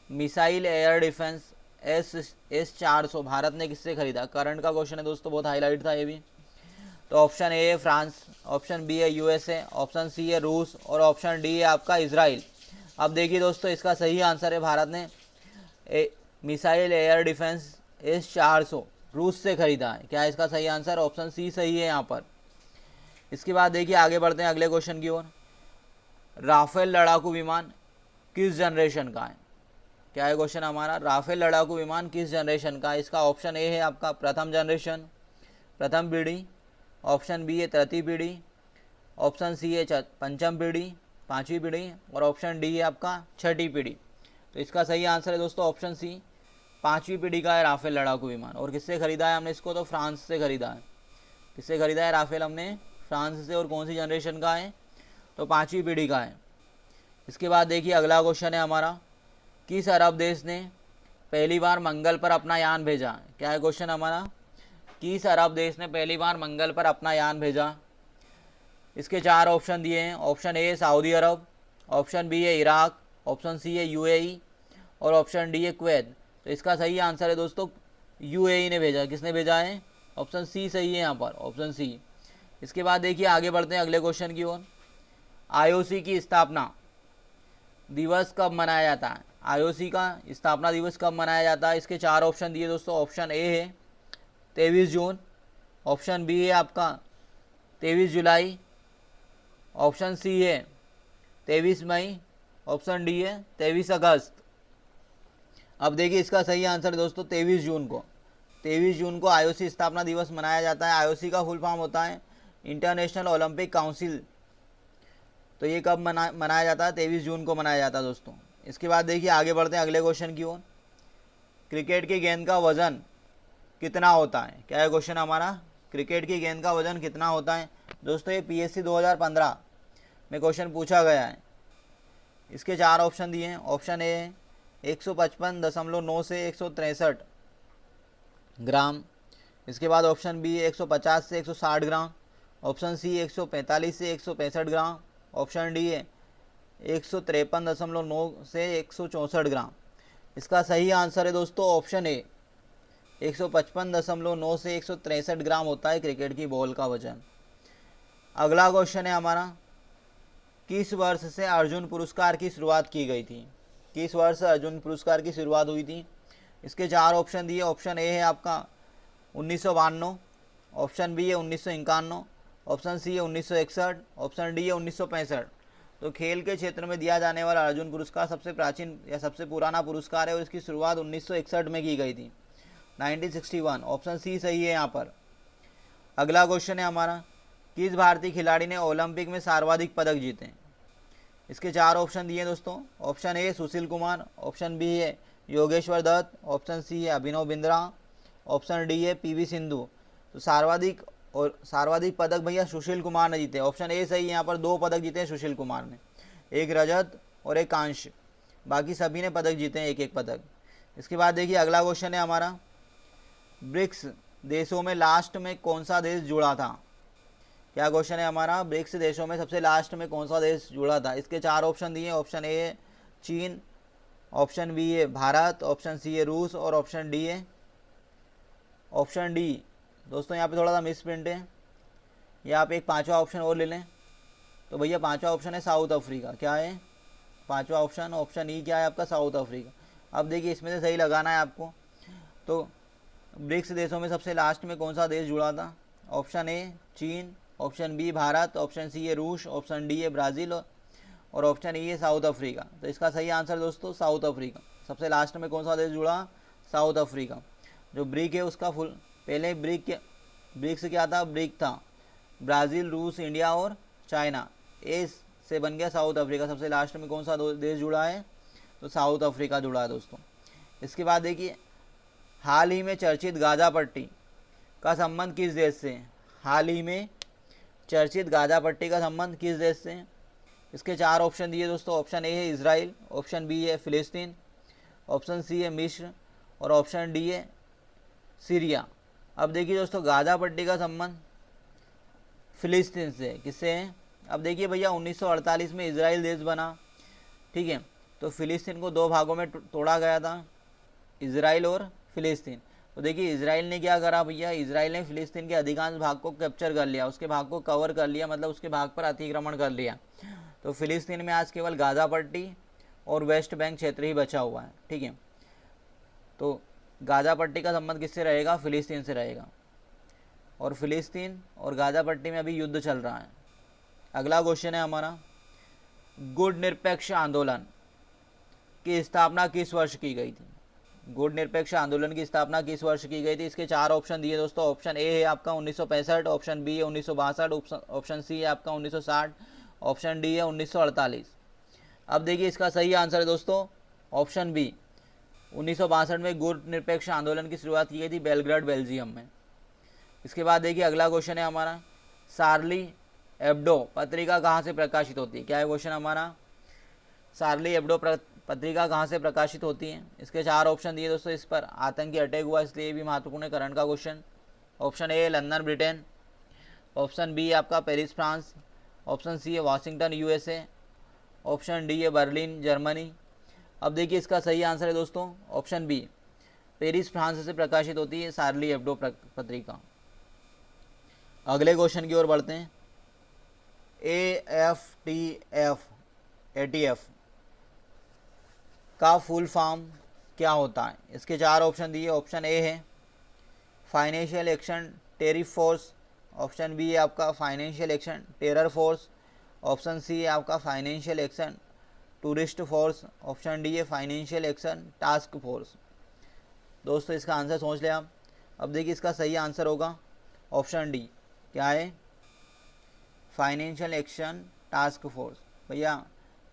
missile air defence S-400 Bharat ने किससे खरीदा? करंट का क्वेश्चन है दोस्तों, बहुत हाईलाइट था ये भी। तो ऑप्शन ए है फ्रांस, ऑप्शन बी है USA, ऑप्शन सी है रूस और ऑप्शन डी है आपका इजराइल। अब देखिए दोस्तों इसका सही आंसर है, भारत ने मिसाइल एयर डिफेंस S-400 रूस से खरीदा है। क्या है इसका सही आंसर? ऑप्शन सी सही है यहाँ पर। इसके बाद देखिए आगे बढ़ते हैं अगले क्वेश्चन की ओर, राफेल लड़ाकू विमान किस जनरेशन का है? क्या है क्वेश्चन हमारा, राफेल लड़ाकू विमान किस जनरेशन का है? इसका ऑप्शन ए है आपका प्रथम जनरेशन, प्रथम पीढ़ी, ऑप्शन बी है तृतीय पीढ़ी, ऑप्शन सी है पंचम पीढ़ी, पांचवी पीढ़ी और ऑप्शन डी है आपका छठी पीढ़ी। तो इसका सही आंसर है दोस्तों ऑप्शन सी, पांचवी पीढ़ी का है राफेल लड़ाकू विमान। और किससे खरीदा है हमने इसको? तो फ्रांस से खरीदा है। किससे खरीदा है राफेल हमने? फ्रांस से। और कौन सी जनरेशन का है? तो पांचवी पीढ़ी का है। इसके बाद देखिए अगला क्वेश्चन है हमारा, किस अरब देश ने पहली बार मंगल पर अपना यान भेजा? क्या है क्वेश्चन हमारा, किस अरब देश ने पहली बार मंगल पर अपना यान भेजा? इसके 4 ऑप्शन दिए हैं। Option A Saudi Arab, option B है इराक, ऑप्शन सी है UAE और ऑप्शन डी है कुवैत। तो इसका सही आंसर है दोस्तों UAE ने भेजा। किसने भेजा है? ऑप्शन सी सही है यहाँ पर, ऑप्शन सी। इसके बाद देखिए आगे बढ़ते हैं अगले क्वेश्चन की ओर, IOC की स्थापना दिवस कब मनाया जाता है? IOC का स्थापना दिवस कब मनाया जाता है? इसके 4 ऑप्शन दिए दोस्तों। ऑप्शन ए है 23 जून, ऑप्शन बी है आपका 23 जुलाई, ऑप्शन सी है 23 मई, ऑप्शन डी है 23 अगस्त। अब देखिए इसका सही आंसर है दोस्तों 23 जून को। 23 जून को IOC स्थापना दिवस मनाया जाता है। IOC का फुल फॉर्म होता है इंटरनेशनल ओलंपिक काउंसिल। तो ये कब मनाया जाता है? 23 जून को मनाया जाता है दोस्तों। इसके बाद देखिए आगे बढ़ते हैं अगले क्वेश्चन की ओर, क्रिकेट की गेंद का वजन कितना होता है? क्या है क्वेश्चन हमारा, क्रिकेट की गेंद का वजन कितना होता है? दोस्तों ये PSC 2015 में क्वेश्चन पूछा गया है। इसके 4 ऑप्शन दिए हैं। ऑप्शन ए 155.9 से 163 ग्राम, इसके बाद ऑप्शन बी 150 से 160 ग्राम, ऑप्शन सी 145 से 165 ग्राम, ऑप्शन डी है 153.9 से 164 ग्राम। इसका सही आंसर है दोस्तों ऑप्शन ए 155.9 से 163 ग्राम होता है क्रिकेट की बॉल का वजन। अगला क्वेश्चन है हमारा, किस वर्ष से अर्जुन पुरस्कार की शुरुआत की गई थी? किस वर्ष अर्जुन पुरस्कार की शुरुआत हुई थी? इसके 4 ऑप्शन दिए। ऑप्शन ए है आपका 1992, ऑप्शन बी है 1951, ऑप्शन सी है 1961, ऑप्शन डी है 1965। तो खेल के क्षेत्र में दिया जाने वाला अर्जुन पुरस्कार सबसे प्राचीन या सबसे पुराना पुरस्कार है और इसकी शुरुआत 1961 में की गई थी, 1961। ऑप्शन सी सही है यहाँ पर। अगला क्वेश्चन है हमारा, किस भारतीय खिलाड़ी ने ओलंपिक में सर्वाधिक पदक जीते? इसके 4 ऑप्शन दिए दोस्तों। Option A Sushil Kumar, option B है योगेश्वर दत्त, ऑप्शन सी है अभिनव बिंद्रा, ऑप्शन डी है PV सिंधु। तो सर्वाधिक पदक भैया सुशील कुमार ने जीते। ऑप्शन ए सही है यहाँ पर, 2 पदक जीते हैं सुशील कुमार ने, एक रजत और एक कांस्य। बाकी सभी ने पदक जीते हैं, एक एक पदक। इसके बाद देखिए अगला क्वेश्चन है हमारा, ब्रिक्स देशों में लास्ट में कौन सा देश जुड़ा था? क्या क्वेश्चन है हमारा, ब्रिक्स देशों में सबसे लास्ट में कौन सा देश जुड़ा था? इसके 4 ऑप्शन दिए। ऑप्शन ए है चीन, ऑप्शन बी है भारत, ऑप्शन सी है रूस और ऑप्शन डी है ऑप्शन डी, दोस्तों यहाँ पे थोड़ा सा मिस प्रिंट है, या आप एक पांचवा ऑप्शन और ले लें। तो भैया पांचवा ऑप्शन है साउथ अफ्रीका। क्या है पांचवा ऑप्शन? ऑप्शन ई क्या है आपका? South Africa. अब देखिए इसमें से सही लगाना है आपको। तो ब्रिक्स देशों में सबसे लास्ट में कौन सा देश जुड़ा था? ऑप्शन ए चीन, option B Bharat, option C है रूस, ऑप्शन डी है ब्राज़ील और ऑप्शन ई है साउथ अफ्रीका। तो इसका सही आंसर दोस्तों साउथ अफ्रीका। सबसे लास्ट में कौन सा देश जुड़ा? South Africa. जो ब्रिक है उसका फुल, पहले ब्रिक्स क्या था? ब्रिक था ब्राज़ील, रूस, इंडिया और चाइना। ए से बन गया साउथ अफ्रीका। सबसे लास्ट में कौन सा देश जुड़ा है? तो साउथ अफ्रीका जुड़ा है दोस्तों। इसके बाद देखिए हाल ही में चर्चित गाज़ा पट्टी का संबंध किस देश से है? हाल ही में चर्चित गाज़ा पट्टी का संबंध किस देश से है? इसके चार ऑप्शन दिए दोस्तों। ऑप्शन ए है इजराइल, ऑप्शन बी है फिलिस्तीन, ऑप्शन सी है मिस्र और ऑप्शन डी है सीरिया। अब देखिए दोस्तों गाज़ा पट्टी का संबंध फिलिस्तीन से है। किससे है? अब देखिए भैया 1948 में इजराइल देश बना, ठीक है। तो फिलिस्तीन को दो भागों में तोड़ा गया था, इजराइल और फिलिस्तीन। तो देखिए इजराइल ने क्या करा भैया, इजराइल ने फिलिस्तीन के अधिकांश भाग को कैप्चर कर लिया, उसके भाग को कवर कर लिया, मतलब उसके भाग पर अतिक्रमण कर लिया। तो फिलिस्तीन में आज केवल गाज़ा पट्टी और वेस्ट बैंक क्षेत्र ही बचा हुआ है, ठीक है। तो गाज़ा पट्टी का संबंध किससे रहेगा? फिलिस्तीन से रहेगा। और फिलिस्तीन और गाज़ा पट्टी में अभी युद्ध चल रहा है। अगला क्वेश्चन है हमारा, गुट निरपेक्ष आंदोलन की स्थापना किस वर्ष की गई थी? गुट निरपेक्ष आंदोलन की स्थापना किस वर्ष की गई थी? इसके चार ऑप्शन दिए दोस्तों। ऑप्शन ए है आपका 1965, ऑप्शन बी है 1962, ऑप्शन सी है आपका 1960, ऑप्शन डी है 1948। अब देखिए इसका सही आंसर है दोस्तों ऑप्शन बी। 1962 में गुट निरपेक्ष आंदोलन की शुरुआत की गई थी बेलग्रेड बेल्जियम में। इसके बाद देखिए अगला क्वेश्चन है हमारा, शार्ली एब्डो पत्रिका कहाँ से प्रकाशित होती है? क्या है क्वेश्चन हमारा? शार्ली एब्डो पत्रिका कहाँ से प्रकाशित होती है? इसके चार ऑप्शन दिए दोस्तों। इस पर आतंकी अटैक हुआ, इसलिए भी महत्वपूर्ण है करंट का question. Option A London Britain, option B आपका पेरिस फ्रांस, ऑप्शन सी है वाशिंगटन यूएसए, ऑप्शन डी है बर्लिन जर्मनी। अब देखिए इसका सही आंसर है दोस्तों ऑप्शन बी, पेरिस फ्रांस से प्रकाशित होती है शार्ली एब्डो पत्रिका। अगले क्वेश्चन की ओर बढ़ते हैं, AFTF का फुल फॉर्म क्या होता है? इसके चार ऑप्शन दिए। ऑप्शन ए है financial action tariff force, option B है आपका financial action terror force, option C है आपका financial action tourist force, option D है फाइनेंशियल एक्शन टास्क फोर्स। दोस्तों इसका आंसर सोच लें आप। अब देखिए इसका सही आंसर होगा ऑप्शन डी। क्या है? Financial action task force. भैया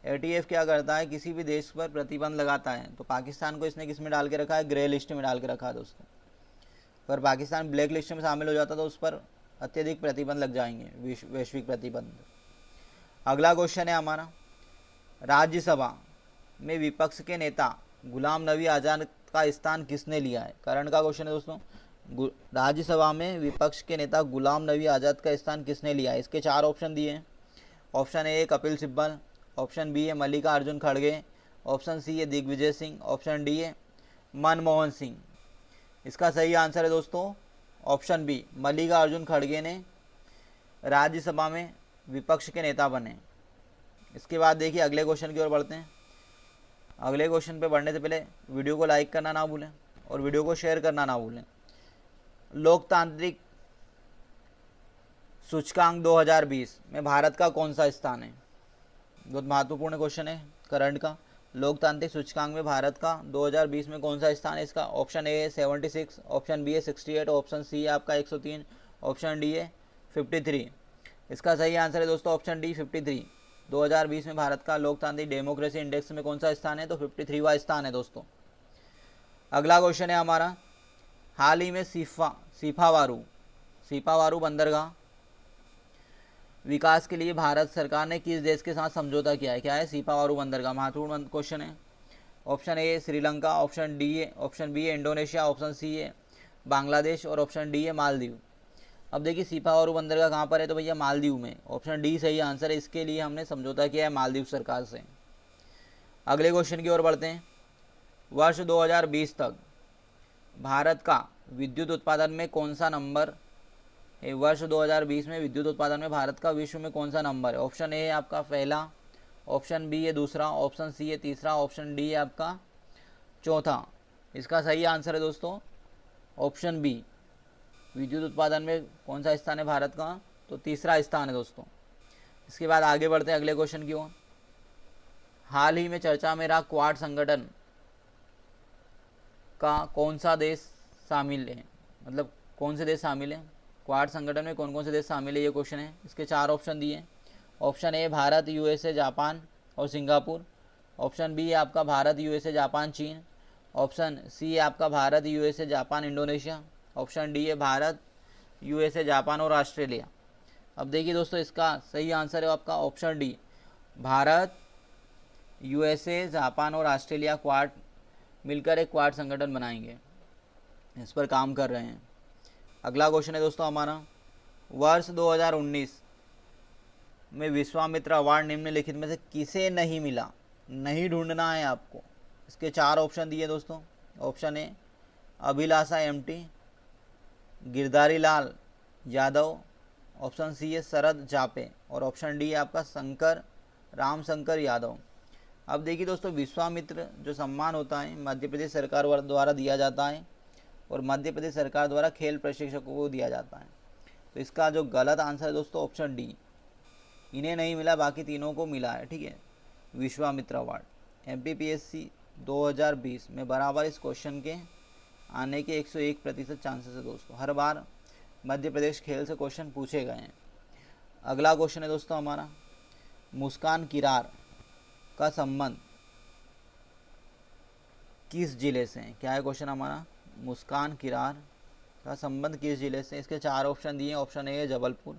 ATF क्या करता है, किसी भी देश पर प्रतिबंध लगाता है। तो पाकिस्तान को इसने किस में डाल के रखा है? ग्रे लिस्ट में डाल के रखा है दोस्तों। अगर पाकिस्तान ब्लैक लिस्ट में शामिल हो जाता तो उस पर अत्यधिक प्रतिबंध लग जाएंगे, वैश्विक प्रतिबंध। अगला क्वेश्चन है हमारा, राज्यसभा में विपक्ष के नेता गुलाम नबी आज़ाद का स्थान किसने लिया है? करंट का क्वेश्चन है दोस्तों। राज्यसभा में विपक्ष के नेता गुलाम नबी आज़ाद का स्थान किसने लिया है? इसके चार ऑप्शन दिए हैं। Option A Kapil Sibal, option B है मल्लिकार्जुन खड़गे, ऑप्शन सी है दिग्विजय सिंह, ऑप्शन डी है मनमोहन सिंह। इसका सही आंसर है दोस्तों ऑप्शन बी, मल्लिकार्जुन खड़गे ने राज्यसभा में विपक्ष के नेता बने। इसके बाद देखिए अगले क्वेश्चन की ओर बढ़ते हैं। अगले क्वेश्चन पे बढ़ने से पहले वीडियो को लाइक करना ना भूलें और वीडियो को शेयर करना ना भूलें। लोकतांत्रिक सूचकांक 2020 में भारत का कौन सा स्थान है? बहुत महत्वपूर्ण क्वेश्चन है करंट का। लोकतांत्रिक सूचकांक में भारत का 2020 में कौन सा स्थान है? इसका ऑप्शन ए है 76, ऑप्शन बी है 68, ऑप्शन सी है आपका 103, ऑप्शन डी है 53। इसका सही आंसर है दोस्तों ऑप्शन डी 53। 2020 में भारत का लोकतांत्रिक डेमोक्रेसी इंडेक्स में कौन सा स्थान है? तो 53वां स्थान है दोस्तों। अगला क्वेश्चन है हमारा, हाल ही में सीपावारू बंदरगाह विकास के लिए भारत सरकार ने किस देश के साथ समझौता किया है? क्या है? सीपावारू बंदरगाह। महत्वपूर्ण क्वेश्चन है। Option A Sri Lanka, option B है इंडोनेशिया, ऑप्शन सी है बांग्लादेश और ऑप्शन डी है मालदीव। अब देखिए सीपावारू बंदरगाह कहाँ पर है? तो भैया मालदीव में। ऑप्शन डी सही आंसर है। इसके लिए हमने समझौता किया है मालदीव सरकार से। अगले क्वेश्चन की ओर बढ़ते हैं। वर्ष 2020 तक भारत का विद्युत उत्पादन में कौन सा नंबर है? वर्ष 2020 में विद्युत उत्पादन में भारत का विश्व में कौन सा नंबर है? ऑप्शन ए है आपका पहला, ऑप्शन बी है दूसरा, ऑप्शन सी है तीसरा, ऑप्शन डी है आपका चौथा। इसका सही आंसर है दोस्तों ऑप्शन बी। विद्युत उत्पादन में कौन सा स्थान है भारत का? तो तीसरा स्थान है दोस्तों। इसके बाद आगे बढ़ते हैं अगले क्वेश्चन की ओर। हाल ही में चर्चा में रहा क्वाड संगठन का कौन सा देश शामिल है? मतलब कौन से देश शामिल हैं? क्वाड संगठन में कौन कौन से देश शामिल है, ये क्वेश्चन है। इसके 4 ऑप्शन दिए। ऑप्शन ए भारत, यूएसए, जापान और सिंगापुर। ऑप्शन बी है आपका भारत, यूएसए, जापान, चीन। ऑप्शन सी है आपका Bharat, USA, Japan, Indonesia. Option D है भारत, यूएसए, जापान और ऑस्ट्रेलिया। अब देखिए दोस्तों, इसका सही आंसर है आपका option D, Bharat, USA, Japan और ऑस्ट्रेलिया क्वाड मिलकर एक क्वाड संगठन बनाएंगे, इस पर काम कर रहे हैं। अगला क्वेश्चन है दोस्तों हमारा, वर्ष 2019 में विश्वामित्र अवार्ड निम्नलिखित में से किसे नहीं मिला? नहीं ढूंढना है आपको। इसके 4 ऑप्शन दिए दोस्तों। Option A Abhilasha M T, Girdhari Lal Yadav. Option C है शरद जापे और ऑप्शन डी है आपका शंकर रामशंकर यादव। अब देखिए दोस्तों, विश्वामित्र जो सम्मान होता है मध्य प्रदेश सरकार द्वारा दिया जाता है और मध्य प्रदेश सरकार द्वारा खेल प्रशिक्षकों को दिया जाता है। तो इसका जो गलत आंसर है दोस्तों ऑप्शन डी, इन्हें नहीं मिला, बाकी तीनों को मिला है। ठीक है, विश्वामित्र अवार्ड। एमपीपीएससी 2020 में बराबर इस क्वेश्चन के आने के 101% चांसेस है दोस्तों। हर बार मध्य प्रदेश खेल से क्वेश्चन पूछे गए हैं। अगला क्वेश्चन है दोस्तों हमारा, मुस्कान किरार का संबंध किस जिले से है? क्या है क्वेश्चन हमारा, मुस्कान किरार का संबंध किस जिले से? इसके 4 ऑप्शन दिए। ऑप्शन ए है जबलपुर,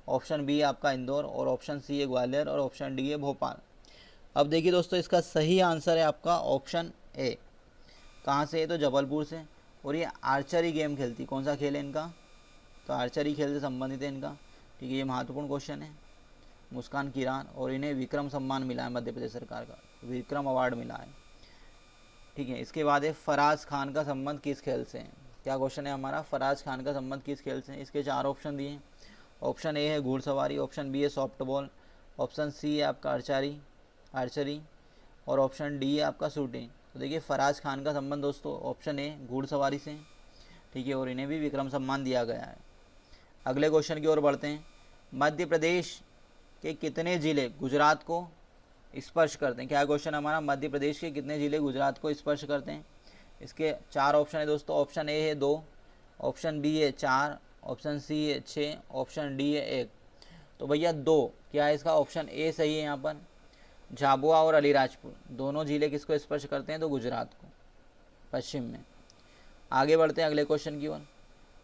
ऑप्शन बी है आपका इंदौर और ऑप्शन सी है ग्वालियर और ऑप्शन डी है भोपाल। अब देखिए दोस्तों, इसका सही आंसर है आपका ऑप्शन ए। कहाँ से है? तो जबलपुर से। और ये आर्चरी गेम खेलती, कौन सा खेल है इनका? तो आर्चरी खेल से संबंधित है इनका। ठीक है, ये महत्वपूर्ण क्वेश्चन है। मुस्कान किरार, और इन्हें विक्रम सम्मान मिला है मध्य प्रदेश सरकार का, विक्रम अवार्ड मिला है। ठीक है, इसके बाद है फराज खान का संबंध किस खेल से है? क्या क्वेश्चन है हमारा, फराज खान का संबंध किस खेल से है? इसके 4 ऑप्शन दिए। ऑप्शन ए है घुड़सवारी, ऑप्शन बी है सॉफ्टबॉल, ऑप्शन सी है आपका आर्चरी और ऑप्शन डी है आपका शूटिंग। तो देखिए, फराज खान का संबंध दोस्तों ऑप्शन ए घुड़सवारी से। ठीक है, और इन्हें भी विक्रम सम्मान दिया गया है। अगले क्वेश्चन की ओर बढ़ते हैं। मध्य प्रदेश के कितने जिले गुजरात को स्पर्श करते हैं? क्या क्वेश्चन हमारा, मध्य प्रदेश के कितने जिले गुजरात को स्पर्श करते हैं? इसके 4 ऑप्शन है दोस्तों। ऑप्शन ए है 2, ऑप्शन बी है 4, ऑप्शन सी है 6, ऑप्शन डी है 1। तो भैया 2 क्या है इसका? ऑप्शन ए सही है यहाँ पर। झाबुआ और अलीराजपुर दोनों जिले किसको स्पर्श करते हैं? तो गुजरात को, पश्चिम में। आगे बढ़ते हैं अगले क्वेश्चन की ओर।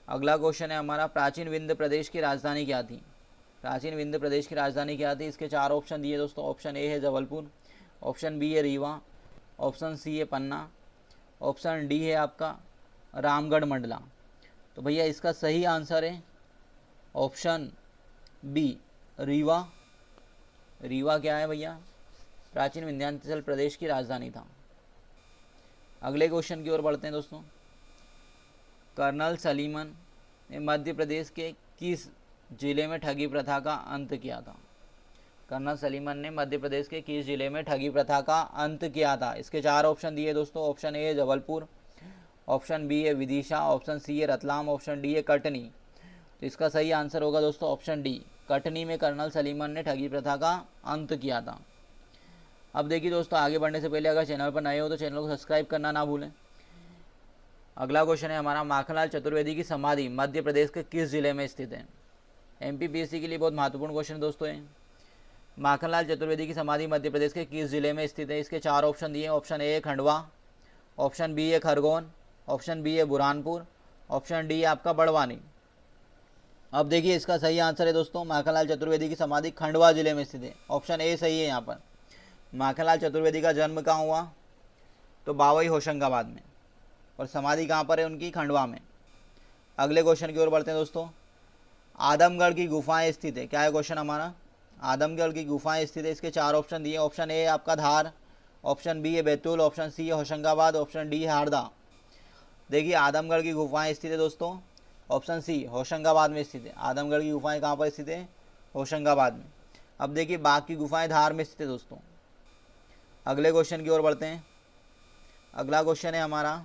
अगला क्वेश्चन है हमारा, प्राचीन विंध्य प्रदेश की राजधानी क्या थी? प्राचीन विंध्य प्रदेश की राजधानी क्या थी? इसके 4 ऑप्शन दिए दोस्तों। ऑप्शन ए है जबलपुर, ऑप्शन बी है रीवा, ऑप्शन सी है पन्ना, ऑप्शन डी है आपका रामगढ़ मंडला। तो भैया इसका सही आंसर है ऑप्शन बी, रीवा। रीवा क्या है भैया? प्राचीन विंध्याचल प्रदेश की राजधानी था। अगले क्वेश्चन की ओर बढ़ते हैं दोस्तों। कर्नल सलीमन ने मध्य प्रदेश के किस जिले में ठगी प्रथा का अंत किया था? कर्नल सलीमन ने मध्य प्रदेश के किस जिले में ठगी प्रथा का अंत किया था? इसके 4 ऑप्शन दिए दोस्तों। ऑप्शन ए है जबलपुर, ऑप्शन बी है विदिशा, ऑप्शन सी है रतलाम, ऑप्शन डी है कटनी। तो इसका सही आंसर होगा दोस्तों ऑप्शन डी, कटनी में कर्नल सलीमन ने ठगी प्रथा का अंत किया था। अब देखिए दोस्तों, आगे बढ़ने से पहले अगर चैनल पर नए हो तो चैनल को सब्सक्राइब करना ना भूलें। अगला क्वेश्चन है हमारा, माखनलाल चतुर्वेदी की समाधि मध्य प्रदेश के किस जिले में स्थित है? एमपीपीएससी के लिए बहुत महत्वपूर्ण क्वेश्चन दोस्तों है। माखनलाल चतुर्वेदी की समाधि मध्य प्रदेश के किस जिले में स्थित है? इसके 4 ऑप्शन दिए। ऑप्शन ए है खंडवा, ऑप्शन बी है खरगोन, ऑप्शन बी है बुरहानपुर, ऑप्शन डी है आपका बड़वानी। अब देखिए, इसका सही आंसर है दोस्तों, माखनलाल चतुर्वेदी की समाधि खंडवा जिले में स्थित है। ऑप्शन ए सही है यहाँ पर। माखनलाल चतुर्वेदी का जन्म कहाँ हुआ? तो बावई होशंगाबाद में, और समाधि कहाँ पर है उनकी? खंडवा में। अगले क्वेश्चन की ओर बढ़ते हैं दोस्तों। आदमगढ़ की गुफाएं स्थित है। क्या है क्वेश्चन हमारा? आदमगढ़ की गुफाएं स्थित है। इसके 4 ऑप्शन दिए। ऑप्शन ए आपका धार, ऑप्शन बी है बैतूल, ऑप्शन सी है होशंगाबाद, ऑप्शन डी है हारदा। देखिए आदमगढ़ की गुफाएं स्थित है दोस्तों, ऑप्शन सी होशंगाबाद में स्थित है। आदमगढ़ की गुफाएं कहाँ पर स्थित है? होशंगाबाद में। अब देखिए बाघ की गुफाएं धार में स्थित है दोस्तों। अगले क्वेश्चन की ओर बढ़ते हैं। अगला क्वेश्चन है हमारा,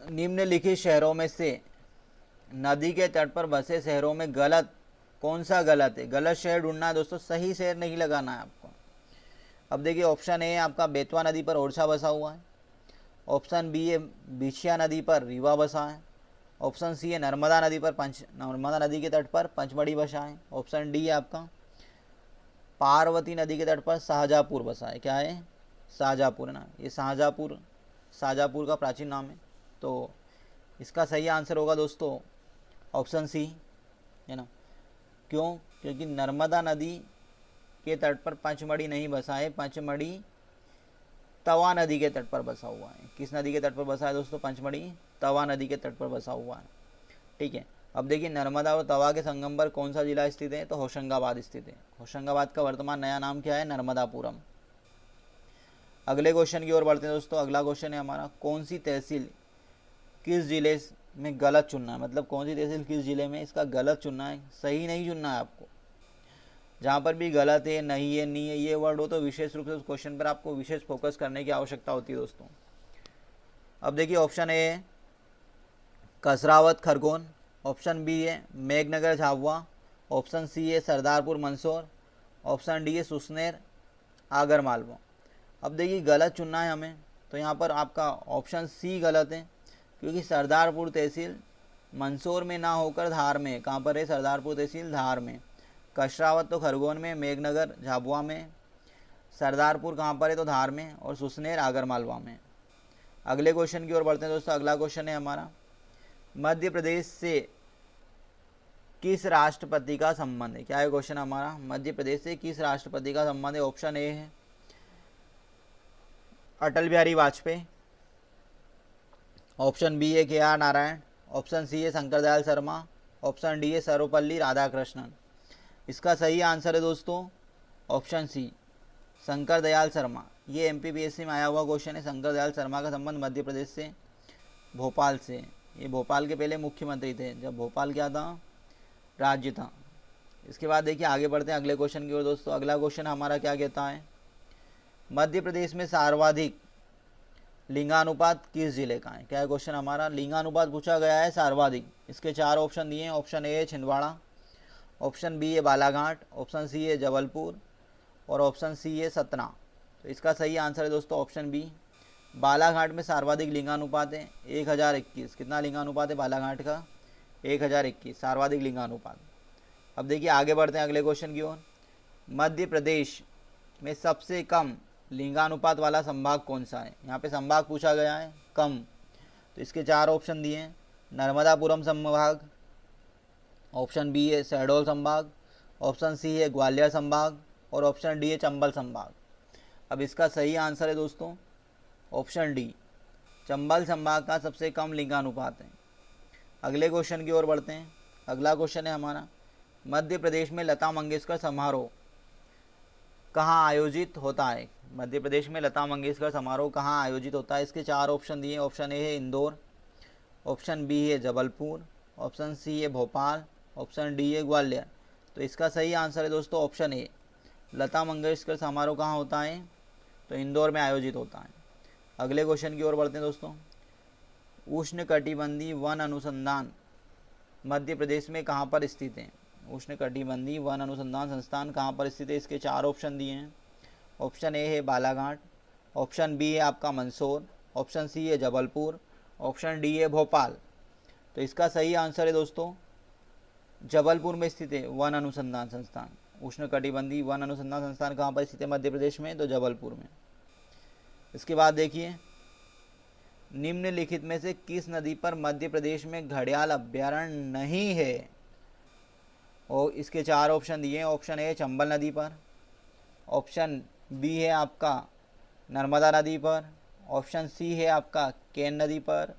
निम्नलिखित शहरों में से नदी के तट पर बसे शहरों में गलत कौन सा गलत है? गलत शहर ढूंढना है दोस्तों, सही शहर नहीं लगाना है आपको। अब देखिए ऑप्शन ए आपका बेतवा नदी पर ओरछा बसा हुआ है। ऑप्शन बी है बिछिया नदी पर रीवा बसा है। ऑप्शन सी है नर्मदा नदी के तट पर पंचमढ़ी बसा है। ऑप्शन डी है आपका पार्वती नदी के तट पर शाहजहाँपुर बसा है। क्या है? शाहजहाँपुर है ना, ये शाहजहाँपुर का प्राचीन नाम है। तो इसका सही आंसर होगा दोस्तों ऑप्शन सी, है ना। क्यों? क्योंकि नर्मदा नदी के तट पर पंचमढ़ी नहीं बसा है, पंचमढ़ी तवा नदी के तट पर बसा हुआ है। किस नदी के तट पर बसा है दोस्तों? पंचमढ़ी तवा नदी के तट पर बसा हुआ है। ठीक है। अब देखिए नर्मदा और तवा के संगम पर कौन सा जिला स्थित है? तो होशंगाबाद स्थित है। होशंगाबाद का वर्तमान नया नाम क्या है? नर्मदापुरम। अगले क्वेश्चन की ओर बढ़ते हैं दोस्तों। अगला क्वेश्चन है हमारा, कौन सी तहसील किस जिले में गलत चुनना है? मतलब कौन सी तहसील किस जिले में, इसका गलत चुनना है, सही नहीं चुनना है आपको। जहाँ पर भी गलत है, नहीं है, नहीं है ये वर्ड हो तो विशेष रूप से उस क्वेश्चन पर आपको विशेष फोकस करने की आवश्यकता होती है दोस्तों। अब देखिए option A Kasrawad Khargone. Option B है मेघनगर झाबुआ। ऑप्शन सी है सरदारपुर मंदसौर। ऑप्शन डी है सुसनेर आगर मालवा। अब देखिए गलत चुनना है हमें, तो यहाँ पर आपका ऑप्शन सी गलत है, क्योंकि सरदारपुर तहसील मंदसौर में ना होकर धार में। कहाँ पर है? सरदारपुर तहसील धार में। कसरावत तो खरगोन में, मेघनगर झाबुआ में, सरदारपुर कहाँ पर है? तो धार में, और सुसनेर आगर मालवा में। अगले क्वेश्चन की ओर बढ़ते हैं दोस्तों। अगला क्वेश्चन है हमारा, मध्य प्रदेश से किस राष्ट्रपति का संबंध है? क्या है क्वेश्चन हमारा? मध्य प्रदेश से किस राष्ट्रपति का संबंध है? ऑप्शन ए है अटल बिहारी वाजपेयी। ऑप्शन बी है के आर नारायण। ऑप्शन सी है शंकर दयाल शर्मा। ऑप्शन डी है सर्वपल्ली राधाकृष्णन। इसका सही आंसर है दोस्तों ऑप्शन सी शंकर दयाल शर्मा। ये एमपीपीएससी में आया हुआ क्वेश्चन है। शंकर दयाल शर्मा का संबंध मध्य प्रदेश से, भोपाल से। ये भोपाल के पहले मुख्यमंत्री थे, जब भोपाल क्या था? राज्य था। इसके बाद देखिए आगे बढ़ते हैं अगले क्वेश्चन की ओर दोस्तों। अगला क्वेश्चन हमारा क्या कहता है, मध्य प्रदेश में सर्वाधिक लिंगानुपात किस जिले का है? क्या है क्वेश्चन हमारा? लिंगानुपात पूछा गया है सर्वाधिक। इसके चार ऑप्शन दिए हैं। ऑप्शन ए है छिंदवाड़ा, ऑप्शन बी है बालाघाट, ऑप्शन सी है जबलपुर, और ऑप्शन सी है सतना। तो इसका सही आंसर है दोस्तों ऑप्शन बी, बालाघाट में सर्वाधिक लिंगानुपात है 1021। कितना लिंगानुपात है बालाघाट का? 1021 सर्वाधिक लिंगानुपात। अब देखिए आगे बढ़ते हैं अगले क्वेश्चन की ओर। मध्य प्रदेश में सबसे कम लिंगानुपात वाला संभाग कौन सा है? यहाँ पे संभाग पूछा गया है कम, तो इसके चार ऑप्शन दिए हैं। नर्मदापुरम संभाग, ऑप्शन बी है शहडोल संभाग, ऑप्शन सी है ग्वालियर संभाग, और ऑप्शन डी है चंबल संभाग। अब इसका सही आंसर है दोस्तों ऑप्शन डी, चंबल संभाग का सबसे कम लिंगानुपात है। अगले क्वेश्चन की ओर बढ़ते हैं। अगला क्वेश्चन है हमारा, मध्य प्रदेश में लता मंगेशकर समारोह कहाँ आयोजित होता है? मध्य प्रदेश में लता मंगेशकर समारोह कहाँ आयोजित होता है? इसके चार ऑप्शन दिए। ऑप्शन ए है इंदौर, ऑप्शन बी है जबलपुर, ऑप्शन सी है भोपाल, ऑप्शन डी है ग्वालियर। तो इसका सही आंसर है दोस्तों ऑप्शन ए, लता मंगेशकर समारोह कहाँ होता है? तो इंदौर में आयोजित होता है। अगले क्वेश्चन की ओर बढ़ते हैं दोस्तों। उष्णकटिबंधीय वन अनुसंधान मध्य प्रदेश में कहाँ पर स्थित है? उष्णकटिबंधीय वन अनुसंधान संस्थान कहाँ पर स्थित है? इसके चार ऑप्शन दिए हैं। ऑप्शन ए है बालाघाट, ऑप्शन बी है आपका मंदसौर, ऑप्शन सी है जबलपुर, ऑप्शन डी है भोपाल। तो इसका सही आंसर है दोस्तों जबलपुर में स्थित है वन अनुसंधान संस्थान। उष्णकटिबंधीय वन अनुसंधान संस्थान कहाँ पर स्थित है मध्य प्रदेश में? तो जबलपुर में। इसके बाद देखिए, निम्नलिखित में से किस नदी पर मध्य प्रदेश में घड़ियाल अभ्यारण्य नहीं है? और इसके चार ऑप्शन दिए हैं। ऑप्शन ए चंबल नदी पर, ऑप्शन बी है आपका नर्मदा नदी पर, ऑप्शन सी है आपका केन नदी पर,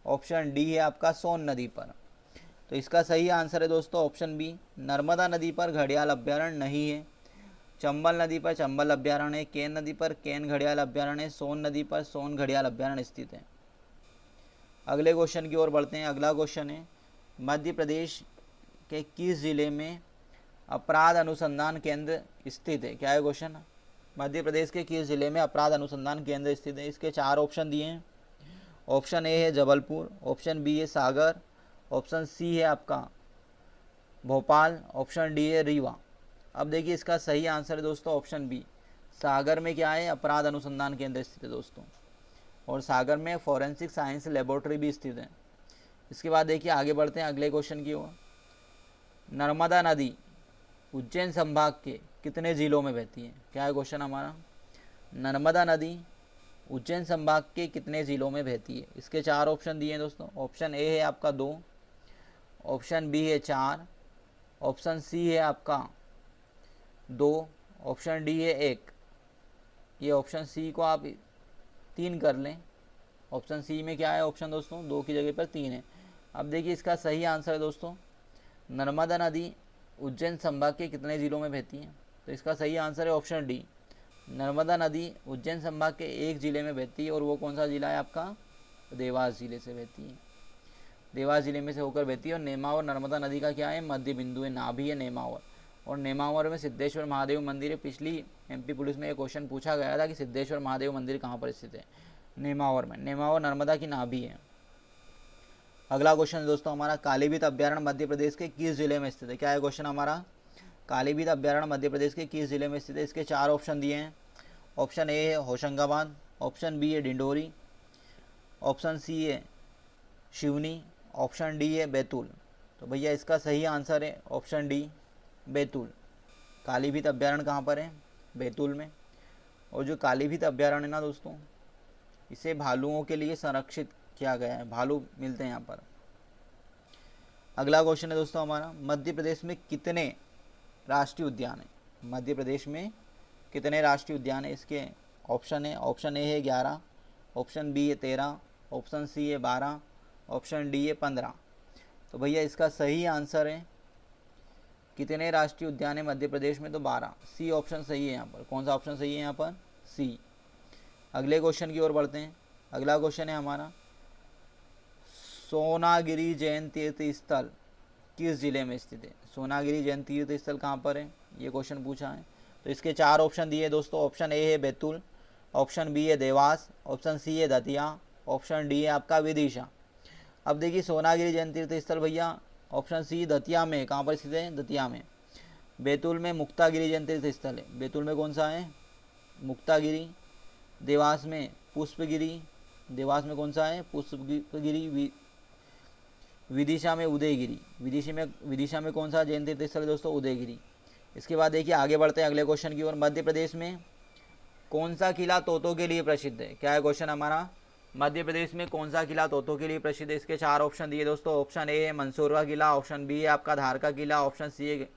ऑप्शन डी है आपका सोन नदी पर। तो इसका सही आंसर है दोस्तों ऑप्शन बी, नर्मदा नदी पर घड़ियाल अभ्यारण्य नहीं है। चंबल नदी पर चंबल अभ्यारण्य है, केन नदी पर केन घड़ियाल अभ्यारण्य है, सोन नदी पर सोन घड़ियाल अभ्यारण्य स्थित है। अगले क्वेश्चन की ओर बढ़ते हैं। अगला क्वेश्चन है मध्य प्रदेश के किस जिले में अपराध अनुसंधान केंद्र स्थित है। क्या है क्वेश्चन? मध्य प्रदेश के किस जिले में अपराध अनुसंधान केंद्र स्थित है। इसके 4 ऑप्शन दिए हैं। ऑप्शन ए है जबलपुर, ऑप्शन बी है सागर, ऑप्शन सी है आपका भोपाल, ऑप्शन डी है रीवा। अब देखिए इसका सही आंसर है दोस्तों ऑप्शन बी, सागर में क्या है? अपराध अनुसंधान केंद्र स्थित है दोस्तों, और सागर में फॉरेंसिक साइंस लेबोरेटरी भी स्थित है। इसके बाद देखिए आगे बढ़ते हैं अगले क्वेश्चन की ओर। नर्मदा नदी उज्जैन संभाग के कितने जिलों में बहती है। क्या है क्वेश्चन हमारा? नर्मदा नदी उज्जैन संभाग के कितने जिलों में बहती है। इसके 4 ऑप्शन दिए हैं दोस्तों। ऑप्शन ए है आपका 2, ऑप्शन बी है 4, ऑप्शन सी है आपका 2, ऑप्शन डी है 1। ये ऑप्शन सी को आप 3 कर लें। ऑप्शन सी में क्या है ऑप्शन दोस्तों? 2 की जगह पर 3 है। अब देखिए इसका सही आंसर है दोस्तों नर्मदा नदी उज्जैन संभाग के कितने जिलों में बहती है। तो इसका सही आंसर है ऑप्शन डी, नर्मदा नदी उज्जैन संभाग के एक जिले में बहती है, और वो कौन सा जिला है आपका? देवास जिले से बहती है। देवास जिले में से होकर बहती है। और नेमावर नर्मदा नदी का क्या है? मध्य बिंदु है, नाभि है नेमावर। और नेमावर में सिद्धेश्वर महादेव मंदिर है। पिछली एमपी पुलिस में एक क्वेश्चन पूछा गया था कि सिद्धेश्वर महादेव मंदिर कहाँ पर स्थित है? नेमावर में। नेमावर नर्मदा की नाभि है। अगला क्वेश्चन दोस्तों हमारा, कालीबीत अभ्यारण्य मध्य प्रदेश के किस जिले में स्थित है। क्या है क्वेश्चन हमारा? कालीबीत अभ्यारण्य मध्य प्रदेश के किस जिले में स्थित है। इसके 4 ऑप्शन दिए हैं। ऑप्शन ए है होशंगाबाद, ऑप्शन बी है डिंडोरी, ऑप्शन सी है शिवनी, ऑप्शन डी है बैतूल। तो भैया इसका सही आंसर है ऑप्शन डी, बैतूल। कालीबीत अभ्यारण्य कहाँ पर है? बैतूल में। और जो कालीबीत अभ्यारण्य है ना दोस्तों, इसे भालुओं के लिए संरक्षित किया गया है, भालू मिलते हैं यहाँ पर। अगला क्वेश्चन है दोस्तों हमारा, मध्य प्रदेश में कितने राष्ट्रीय उद्यान है। मध्य प्रदेश में कितने राष्ट्रीय उद्यान है। इसके ऑप्शन है, ऑप्शन ए है 11, ऑप्शन बी है 13, ऑप्शन सी है 12, ऑप्शन डी है 15। तो भैया इसका सही आंसर है कितने राष्ट्रीय उद्यान है मध्य प्रदेश में? तो 12। सी ऑप्शन सही है यहाँ पर। कौन सा ऑप्शन सही है यहाँ पर? सी। अगले क्वेश्चन की ओर बढ़ते हैं। अगला क्वेश्चन है हमारा, सोनागिरी जैन तीर्थ स्थल किस जिले में स्थित है। सोनागिरी जैन तीर्थ स्थल कहाँ पर है, ये क्वेश्चन पूछा है। तो इसके 4 ऑप्शन दिए दोस्तों। ऑप्शन ए है बैतूल, ऑप्शन बी है देवास, ऑप्शन सी है दतिया, ऑप्शन डी है आपका विदिशा। अब देखिए सोनागिरी जैन तीर्थ स्थल भैया ऑप्शन सी दतिया में। कहाँ पर स्थित है? दतिया में। बैतूल में मुक्तागिरी जैन तीर्थ स्थल है। बैतूल में कौन सा है? मुक्तागिरी। देवास में पुष्पगिरी। देवास में कौन सा है? पुष्पगिरी। विदिशा में उदयगिरी। विदिशा में कौन सा जैन तीर्थ स्थल है दोस्तों? उदयगिरी। इसके बाद देखिए आगे बढ़ते हैं अगले क्वेश्चन की ओर। मध्य प्रदेश में कौन सा किला तोतों के लिए प्रसिद्ध है। क्या है क्वेश्चन हमारा? मध्य प्रदेश में कौन सा किला तोतों के लिए प्रसिद्ध है। इसके 4 ऑप्शन दिए दोस्तों। ऑप्शन ए है मंसूरवा किला, ऑप्शन बी है आपका धार का किला, ऑप्शन सी है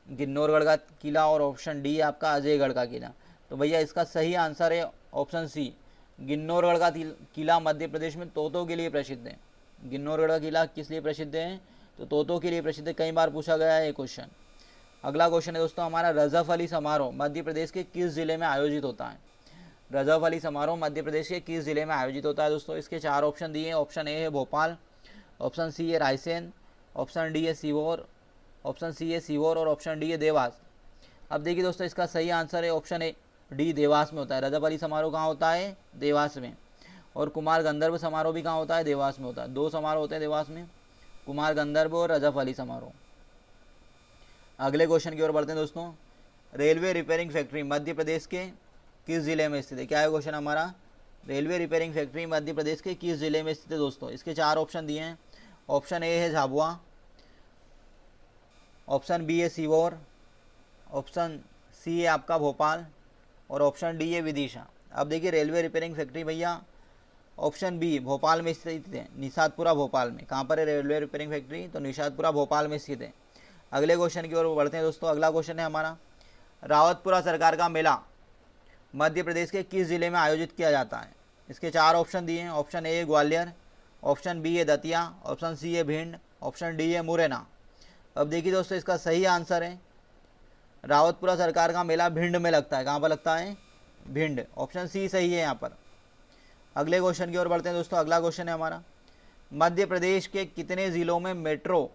गिन्नौरगढ़ का किला, और ऑप्शन डी है आपका अजयगढ़ का किला। तो भैया इसका सही आंसर है ऑप्शन सी, गिन्नौरगढ़ का किला मध्य प्रदेश में तोतों के लिए प्रसिद्ध है। गिन्नौरगढ़ का किला किस लिए प्रसिद्ध है? तो तोतों के लिए प्रसिद्ध है। कई बार पूछा गया है ये क्वेश्चन। अगला क्वेश्चन है दोस्तों हमारा, रजफ अली समारोह मध्य प्रदेश के किस जिले में आयोजित होता है। रजफ अली समारोह मध्य प्रदेश के किस जिले में आयोजित होता है दोस्तों। इसके 4 ऑप्शन दिए हैं। ऑप्शन ए है भोपाल, ऑप्शन सी है रायसेन, ऑप्शन डी है सीहोर, ऑप्शन सी है सीहोर, और ऑप्शन डी है देवास। अब देखिए दोस्तों इसका सही आंसर है ऑप्शन ए डी, देवास में होता है। रजफ अली समारोह कहाँ होता है? देवास में। और कुमार गंधर्व समारोह भी कहाँ होता है? देवास में होता है। 2 समारोह होते हैं देवास में, कुमार गंधर्व और रजफ अली समारोह। अगले क्वेश्चन की ओर बढ़ते हैं दोस्तों। Railway repairing factory Madhya Pradesh के किस जिले में स्थित है। क्या है क्वेश्चन हमारा? Railway repairing factory Madhya Pradesh के किस जिले में स्थित है दोस्तों। इसके 4 ऑप्शन दिए हैं। ऑप्शन ए है झाबुआ, ऑप्शन बी है सीहोर, ऑप्शन सी है आपका भोपाल, और ऑप्शन डी है विदिशा। अब देखिए रेलवे रिपेयरिंग फैक्ट्री भैया ऑप्शन बी भोपाल में स्थित है, निषादपुरा भोपाल में। कहाँ पर है रेलवे रिपेयरिंग फैक्ट्री? तो निषादपुरा भोपाल में स्थित है। अगले क्वेश्चन की ओर बढ़ते हैं दोस्तों। अगला क्वेश्चन है हमारा, रावतपुरा सरकार का मेला मध्य प्रदेश के किस जिले में आयोजित किया जाता है। इसके 4 ऑप्शन दिए हैं। ऑप्शन ए है ग्वालियर, ऑप्शन बी है दतिया, ऑप्शन सी है भिंड, ऑप्शन डी है मुरैना। अब देखिए दोस्तों इसका सही आंसर है रावतपुरा सरकार का मेला भिंड में लगता है। कहाँ पर लगता है? भिंड। ऑप्शन सी सही है यहाँ पर। अगले क्वेश्चन की ओर बढ़ते हैं दोस्तों। अगला क्वेश्चन है हमारा, मध्य प्रदेश के कितने ज़िलों में मेट्रो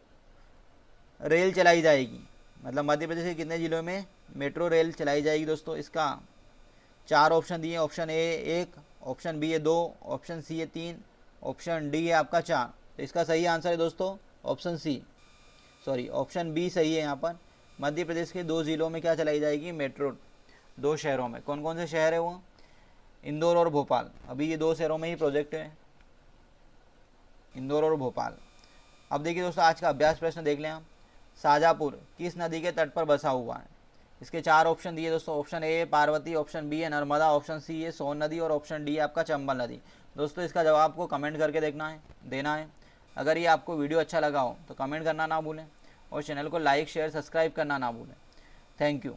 रेल चलाई जाएगी? मतलब मध्य प्रदेश के कितने ज़िलों में मेट्रो रेल चलाई जाएगी दोस्तों? इसका 4 ऑप्शन दिए। ऑप्शन ए 1, ऑप्शन बी है 2, ऑप्शन सी है 3, ऑप्शन डी है आपका 4। तो इसका सही आंसर है दोस्तों option C, sorry option B सही है यहाँ पर। मध्य प्रदेश के 2 ज़िलों में क्या चलाई जाएगी? मेट्रो। 2 शहरों में। कौन कौन से शहर है वो? इंदौर और भोपाल। अभी ये 2 शहरों में ही प्रोजेक्ट है, इंदौर और भोपाल। अब देखिए दोस्तों आज का अभ्यास प्रश्न देख लें हम। शाजापुर किस नदी के तट पर बसा हुआ है? इसके 4 ऑप्शन दिए दोस्तों। Option A Parvati, option B है नर्मदा, ऑप्शन सी है सोन नदी और ऑप्शन डी है आपका चंबल नदी। दोस्तों इसका जवाब आपको कमेंट करके देना है। अगर ये आपको वीडियो अच्छा लगा हो तो कमेंट करना ना भूलें और चैनल को लाइक शेयर सब्सक्राइब करना ना भूलें। Thank you.